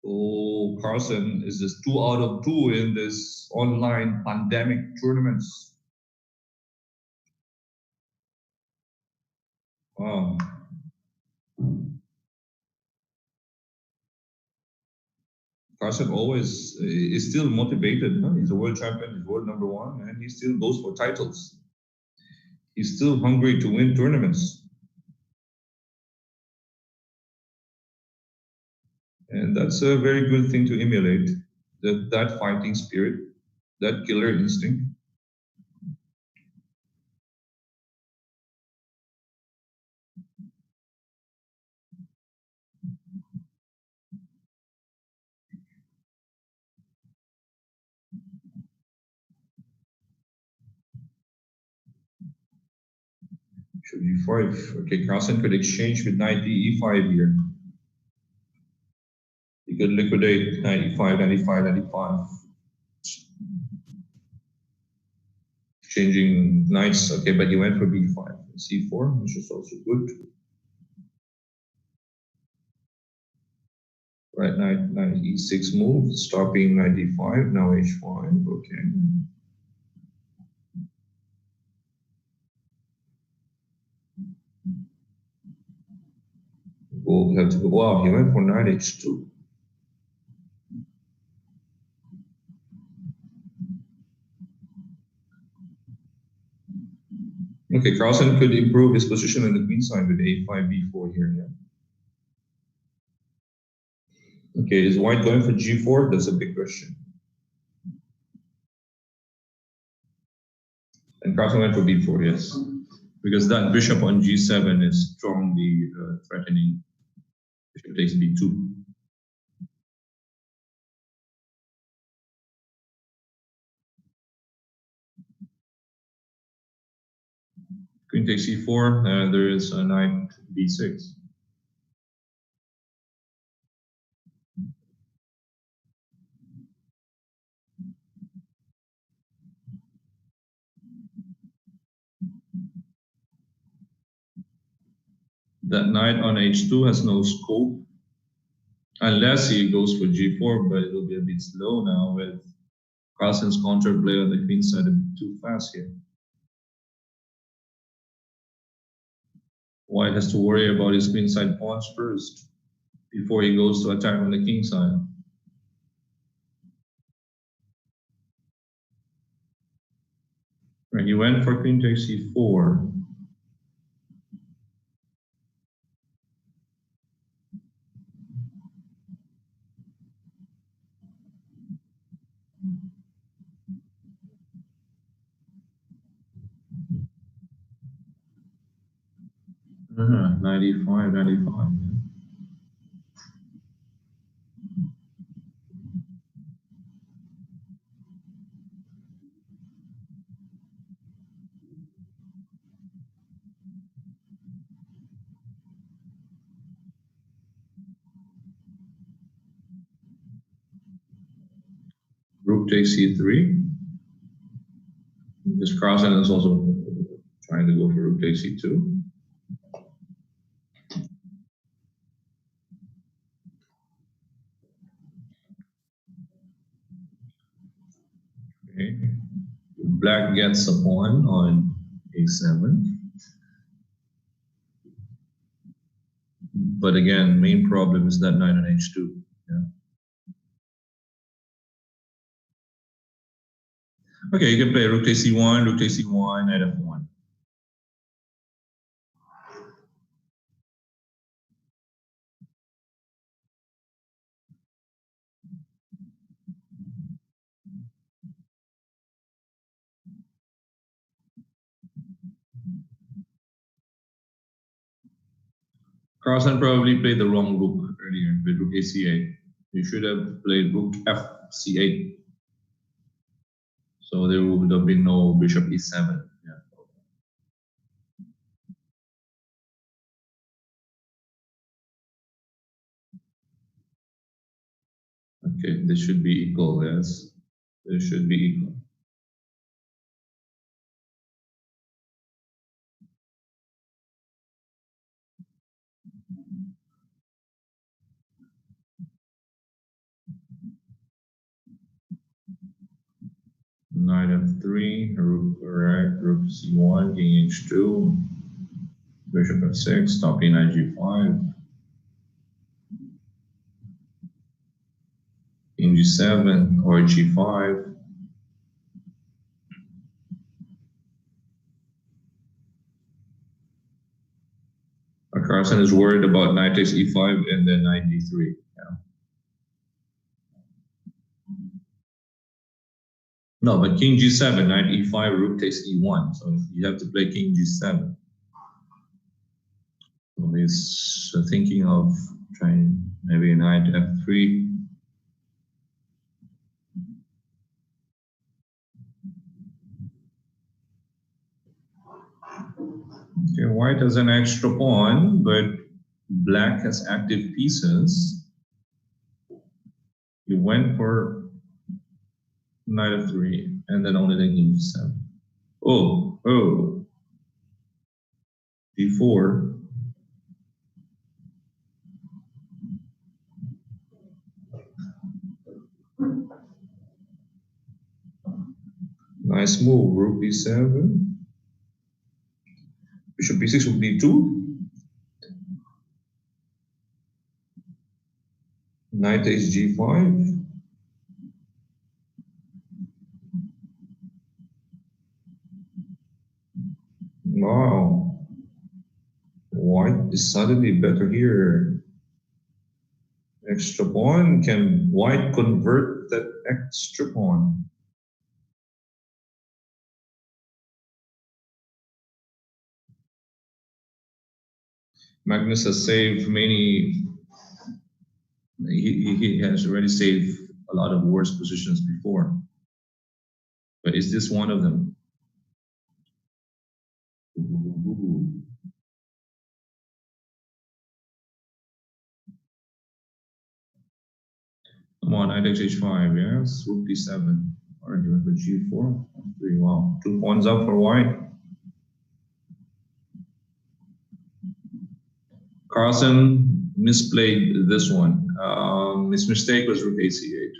Oh, Carlsen is just 2 out of 2 in this online pandemic tournaments. Wow. Carlsen always is still motivated. Huh? He's a world champion, he's world #1, and he still goes for titles. He's still hungry to win tournaments. And that's a very good thing to emulate, that fighting spirit, that killer instinct. Should be 5. Okay, Carlsen could exchange with knight e5 here. He could liquidate knight e5, knight e5, knight e5. Exchanging knights, okay, but he went for b5. c4, which is also good. Right, knight e6 move, stopping knight e5, now h5, okay. We'll have to go, wow, he went for knight h2. Okay, Carlsen could improve his position on the queen side with a5, b4 here, yeah. Okay, is white going for g4? That's a big question. And Carlsen went for b4, yes. Because that bishop on g7 is strongly threatening. Bishop takes b2. Queen takes c4, there is a knight b6. That knight on h2 has no scope, unless he goes for g4, but it will be a bit slow now with Carlsen's counterplay on the queen side a bit too fast here. White has to worry about his queen side pawns first before he goes to attack on the king side. Right, he went for queen takes c4. Uh-huh, 95, 95. Rook takes c3. This Carlsen is also trying to go for rook takes c2. Okay. Black gets a pawn on a7. But again, main problem is that knight on h2. Yeah. Okay, you can play rook takes c1, rook takes c1, knight f1. Carlsen probably played the wrong rook earlier with rook ac8. You should have played rook fc8. So there would have been no bishop e7. Yeah. Okay, this should be equal, yes. This should be equal. Knight f3, rook right, rook c1, king h2, bishop f6, top e knight g5, king g7 or g5. Carlsen is worried about knight takes e5 and then knight d3. Yeah. No, but king g7, knight e5, rook takes e1. So you have to play king g7. So he's thinking of trying maybe knight f3. Okay, white has an extra pawn, but black has active pieces. He went for knight f3 and then only the king g7. Oh, d4. Nice move, rook b7. Bishop b6 would be 2. Knight takes g5. Wow. White is suddenly better here. Extra pawn. Can white convert that extra pawn? Magnus has saved many. He has already saved a lot of worse positions before. But is this one of them? Ooh. Come on, knight takes h5, yes. Rook d7. All right, you went for g4. 3, wow. 2 pawns up for white. Carlsen misplayed this one. His mistake was rook ac8.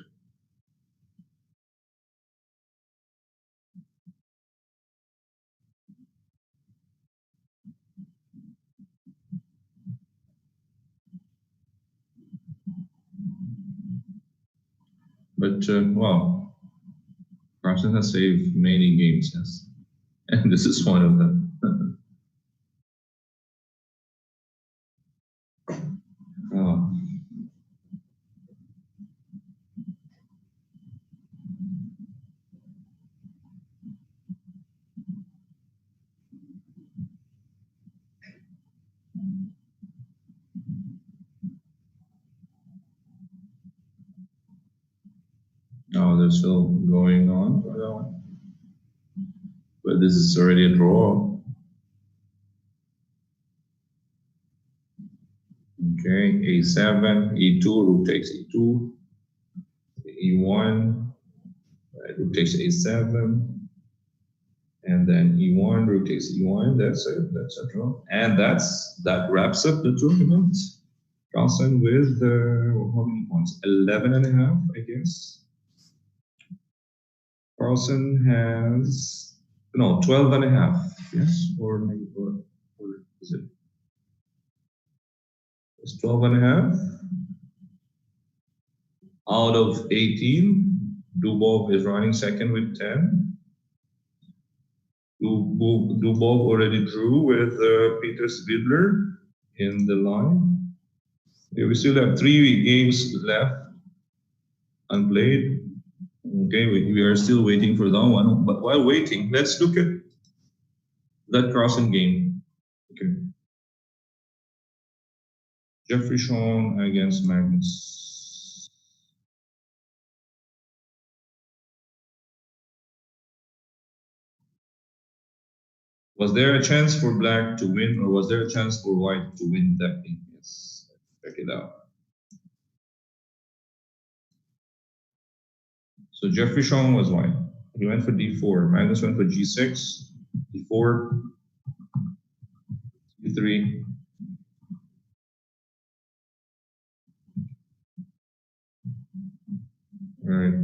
But, well, Carlsen has saved many games, yes. And this is one of them. Oh. Oh, they're still going on for that one. But this is already a draw. Okay, a7, e2, rook takes e2, e1, right, rook takes a7, and then e1, rook takes e1. That's it. That's a draw, and that wraps up the tournament. Carlsen with how many points? 11 and a half, I guess. Carlsen has 12 and a half. Yes, or maybe or is it? It's 12 and a half out of 18. Dubov is running second with 10. Dubov already drew with Peter Svidler in the line. Yeah, we still have 3 games left unplayed. Okay, we are still waiting for that one. But while waiting, let's look at that Carlsen game. Okay. Jeffrey Sean against Magnus. Was there a chance for black to win, or was there a chance for white to win that game? Yes, check it out. So Jeffrey Sean was white. He went for d4. Magnus went for g6, d4, d3. All right,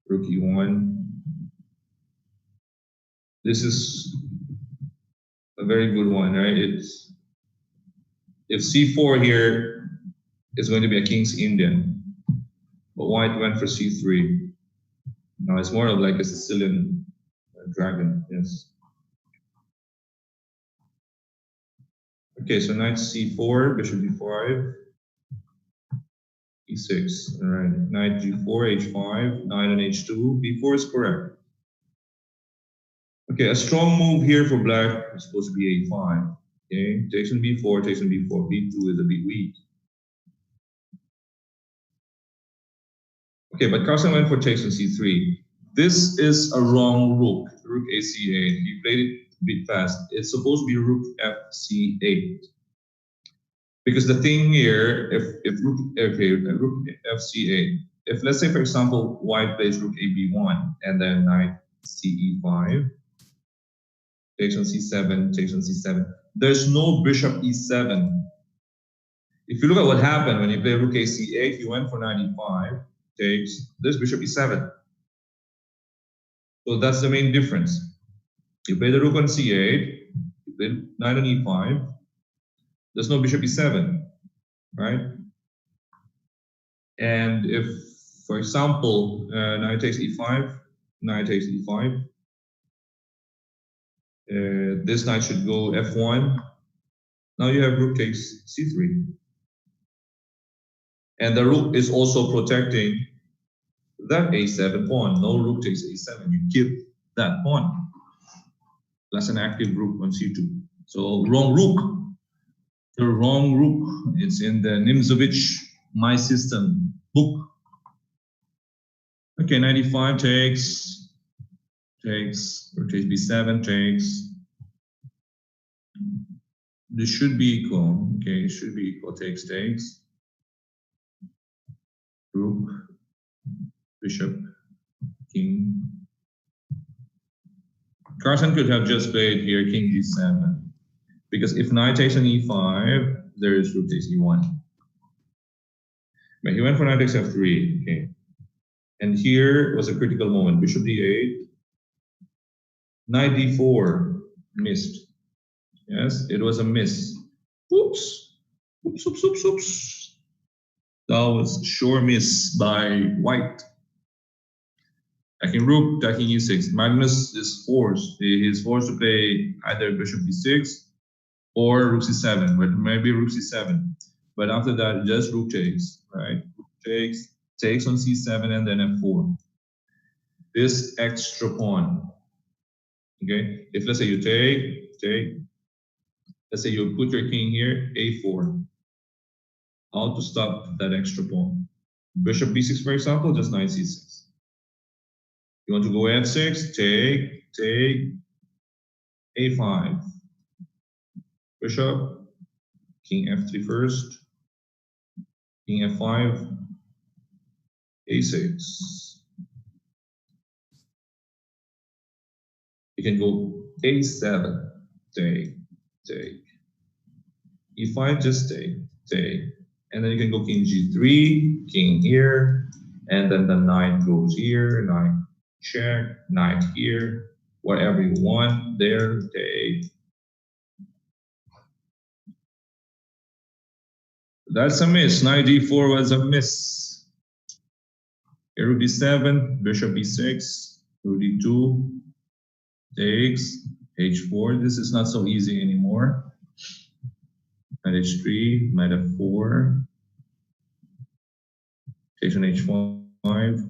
rook e1. This is a very good one, right? It's if c4 here is going to be a king's Indian, but white went for c3. Now it's more of like a Sicilian dragon, yes. Okay, so knight c4, bishop d5, e6. All right, knight g4, h5, knight on h2, b4 is correct. Okay, a strong move here for black is supposed to be a5. Okay, takes on b4, takes on b4, b2 is a bit weak. Okay, but Carlsen went for takes on c3. This is a wrong rook, rook ac8. He played it a bit fast. It's supposed to be rook fc8. Because the thing here, if rook fc8, if let's say for example white plays rook ab1 and then knight ce5, takes on c7, takes on c7, there's no bishop e7. If you look at what happened when you play rook ac8, you went for knight e5, takes this bishop e7. So that's the main difference. You play the rook on c8, you play knight on e5, there's no bishop e7, right? And if, for example, knight takes e5, knight takes e5, this knight should go f1. Now you have rook takes c3. And the rook is also protecting that a7 pawn. No rook takes a7. You keep that pawn. That's an active rook on c2. So wrong rook. The wrong rook. It's in the Nimzovich My System book. Okay, 95 takes, rotate b7 takes. This should be equal. Okay, it should be equal. Takes. Rook, bishop, king. Carlsen could have just played here king g7, because if knight takes on e5, there is rook takes e1. But he went for knight takes f3. Okay, and here was a critical moment. Bishop d8, knight d4, missed. Yes, it was a miss. Oops, oops, oops, oops, oops. That was a sure miss by white. Attacking rook, attacking e6. Magnus is forced. He is forced to play either bishop b6 or rook c7, but maybe rook c7. But after that, just rook takes, right? Rook takes on c7 and then f4. This extra pawn. Okay, if let's say you take, let's say you put your king here, a4. How to stop that extra pawn? Bishop b6, for example, just knight c6. You want to go f6, take, a5. Bishop, king f3 first, king f5, a6. You can go a7, take, e5, just take. And then you can go king g3, king here, and then the knight goes here, knight check, knight here, whatever you want, there, take. That's a miss. Knight d4 was a miss. Here rook d7, bishop b6, rook d2, takes, h4. This is not so easy anymore. Knight h3, knight f4, takes on h5.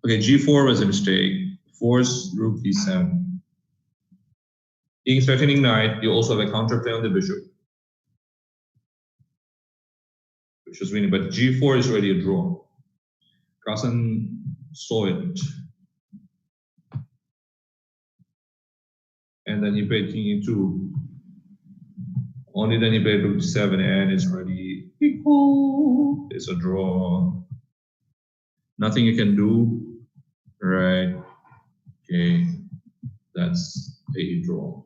Okay, g4 was a mistake. Force rook d7. King threatening knight, you also have a counterplay on the bishop, which was winning, but g4 is already a draw. Carlsen saw it. And then he played king e2. Only then he played rook d7 and it's already equal. It's a draw. Nothing you can do. Right. Okay. That's a draw.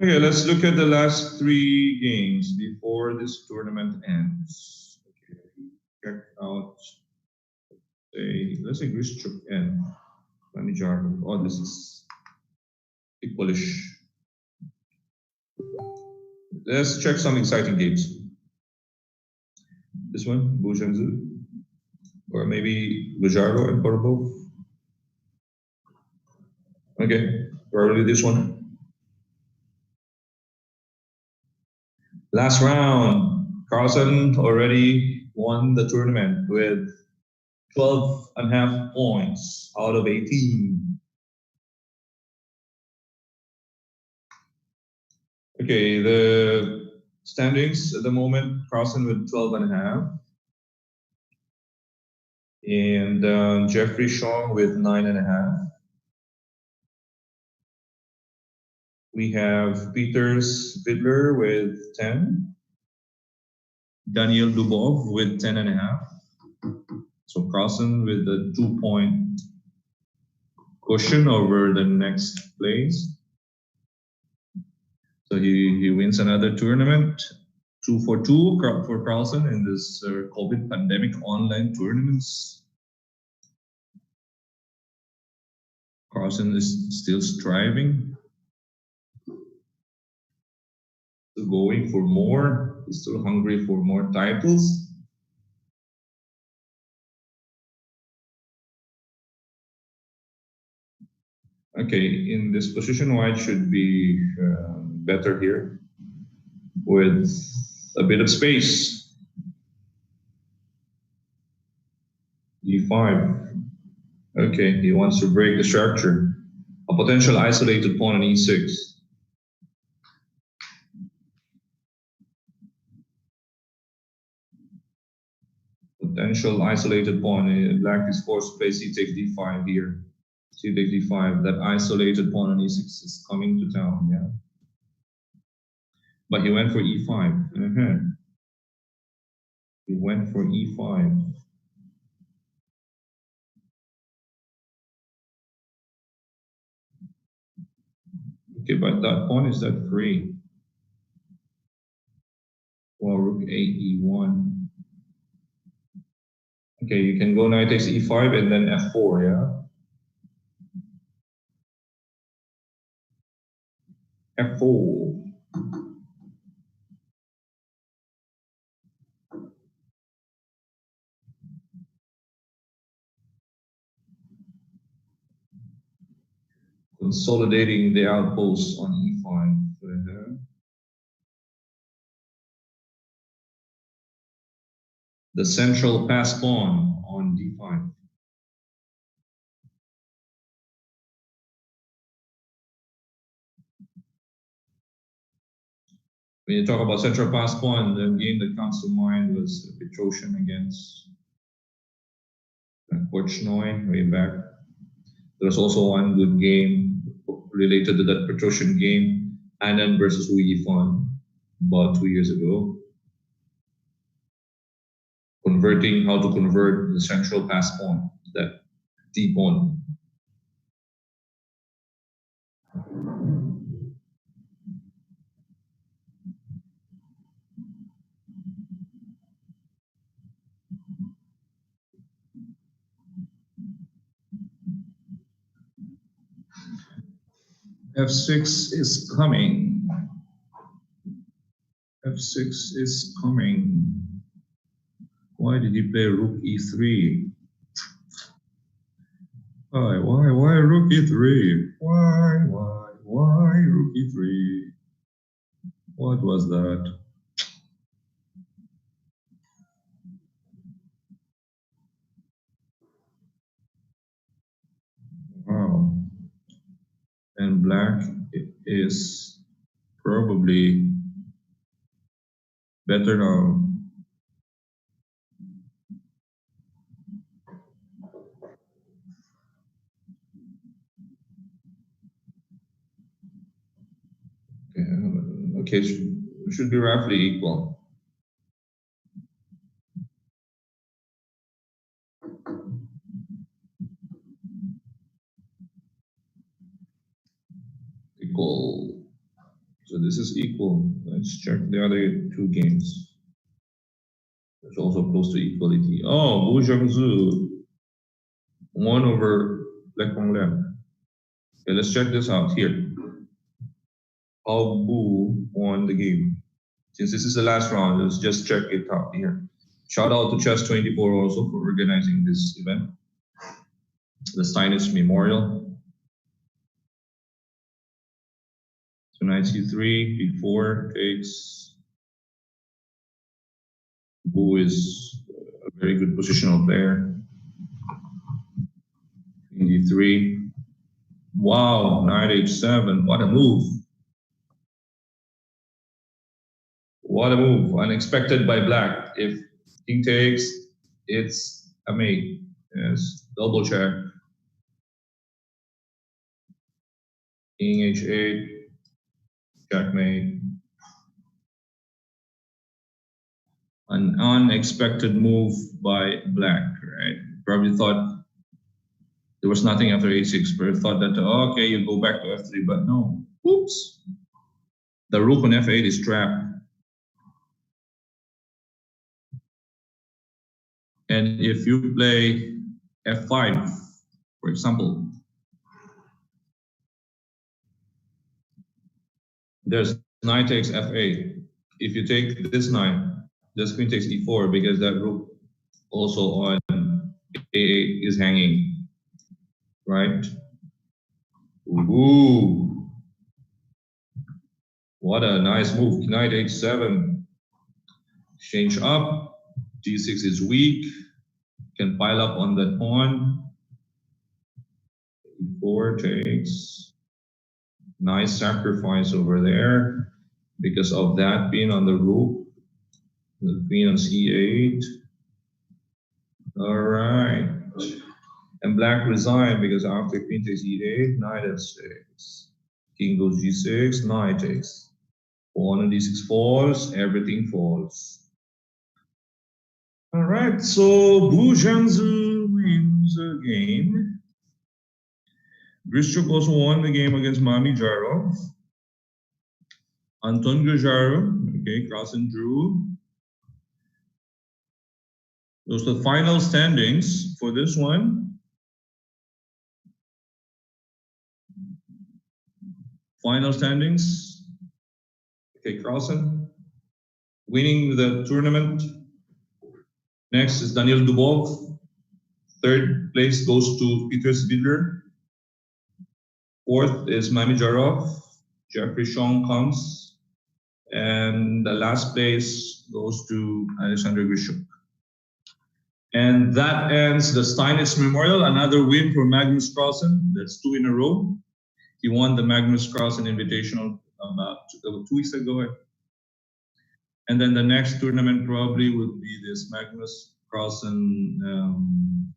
Okay, let's look at the last 3 games before this tournament ends. Okay, check out. Let's say Grischuk and Manijar. Oh, this is equalish. Let's check some exciting games. This one, Buzhenzu, or maybe Bujardo and Borbov. Okay, probably this one. Last round, Carlsen already won the tournament with 12.5 points out of 18. Okay, the standings at the moment, Carlsen with 12.5. And Jeffrey Shong with 9.5. We have Peters Vidler with 10. Daniel Dubov with 10.5. So Carlsen with a 2-point cushion over the next place. So he wins another tournament, 2 for 2 for Carlsen in this COVID pandemic online tournaments. Carlsen is still striving, still going for more. He's still hungry for more titles. Okay, in this position, white should be better here. with a bit of space. E5. Okay, he wants to break the structure. A potential isolated pawn on E6. Potential isolated pawn. Black is forced to play C takes D5 here. C takes D5. That isolated pawn on E6 is coming to town, yeah. But he went for E5. He went for E5. Okay, but that pawn is that free. Well, rook 8, E1. Okay, you can go knight takes E5 and then F4, yeah? F4. Consolidating the outposts on E5. The central pass pawn on D5. When you talk about central pass pawn, the game that comes to mind was Petrosian against Korchnoi way back. There was also one good game related to that Petrosian game, Anand versus Wu Yifan, about 2 years ago. Converting, how to convert the central pass pawn, that D pawn. F6 is coming. F6 is coming. Why did he play rook E3? Why rook E3? Why rook E3? What was that? Wow. And black is probably better now. Okay, should be roughly equal. Equal. So this is equal. Let's check the other two games. It's also close to equality. Oh, Wu Zhengzhu won over Black Honglen. Okay, let's check this out here. How Bu won the game. Since this is the last round, let's just check it out here. Shout out to Chess24 also for organizing this event. The Steinitz Memorial. So knight C3, B4 takes. Bu is a very good positional player. Queen D3. Wow, knight H7. What a move. What a move. Unexpected by black. If king takes, it's a mate. Yes, double check. King H8. Checkmate. An unexpected move by black, right? Probably thought there was nothing after A6, but thought that, okay, you go back to F3, but no. Oops. The rook on F8 is trapped. And if you play F5, for example, there's knight takes F8. If you take this knight, this queen takes E4 because that rook also on A8 is hanging, right? Ooh. What a nice move. Knight h7. Exchange up. d6 is weak. Can pile up on that pawn. e4 takes. Nice sacrifice over there because of that being on the roof. The queen on c8. All right. And black resigned because after queen takes e8, knight f6. King goes g6, knight takes. Pawn on d6 falls, everything falls. All right, so Wu Zhangzi wins the game. Grishchuk also won the game against Mami Jarov. Anton Gujarov, okay, Carlsen drew. Those are the final standings for this one. Final standings. Okay, Carlsen winning the tournament. Next is Daniel Dubov. Third place goes to Peter Svidler. Fourth is Mami Jarov. Jeffrey Chong comes. And the last place goes to Alexander Grishuk. And that ends the Steinitz Memorial. Another win for Magnus Carlsen. That's 2 in a row. He won the Magnus Carlsen Invitational about 2 weeks ago. And then the next tournament probably would be this Magnus Carlsen,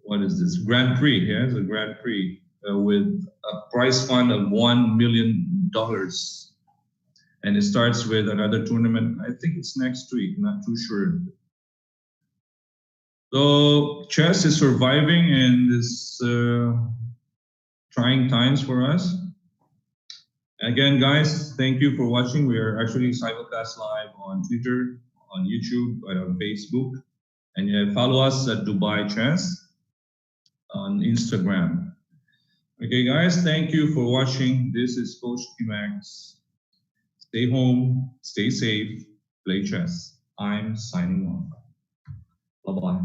what is this? Grand Prix, yeah, it's a Grand Prix with a prize fund of $1 million. And it starts with another tournament. I think it's next week, not too sure. So chess is surviving in this trying times for us. Again, guys, thank you for watching. We are actually simulcast live on Twitter, on YouTube, and on Facebook. And follow us at Dubai Chess on Instagram. Okay, guys, thank you for watching. This is Coach Max. Stay home, stay safe, play chess. I'm signing off. Bye-bye.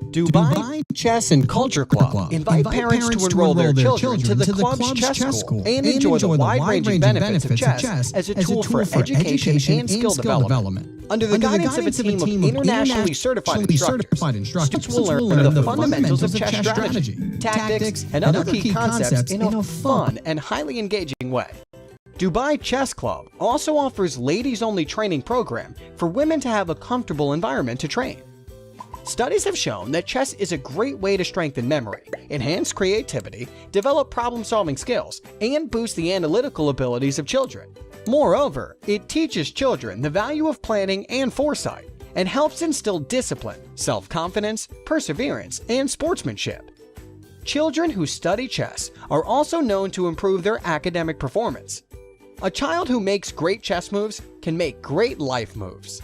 Dubai Chess and Culture Club invite parents to enroll their children to the club's chess school and enjoy the wide-ranging benefits of chess as a tool for education and skill development. Under the guidance of a team of internationally certified instructors, students will learn the fundamentals of chess strategy, tactics, and other key concepts in a fun and highly engaging way. Dubai Chess Club also offers ladies-only training program for women to have a comfortable environment to train. Studies have shown that chess is a great way to strengthen memory, enhance creativity, develop problem-solving skills, and boost the analytical abilities of children. Moreover, it teaches children the value of planning and foresight, and helps instill discipline, self-confidence, perseverance, and sportsmanship. Children who study chess are also known to improve their academic performance. A child who makes great chess moves can make great life moves.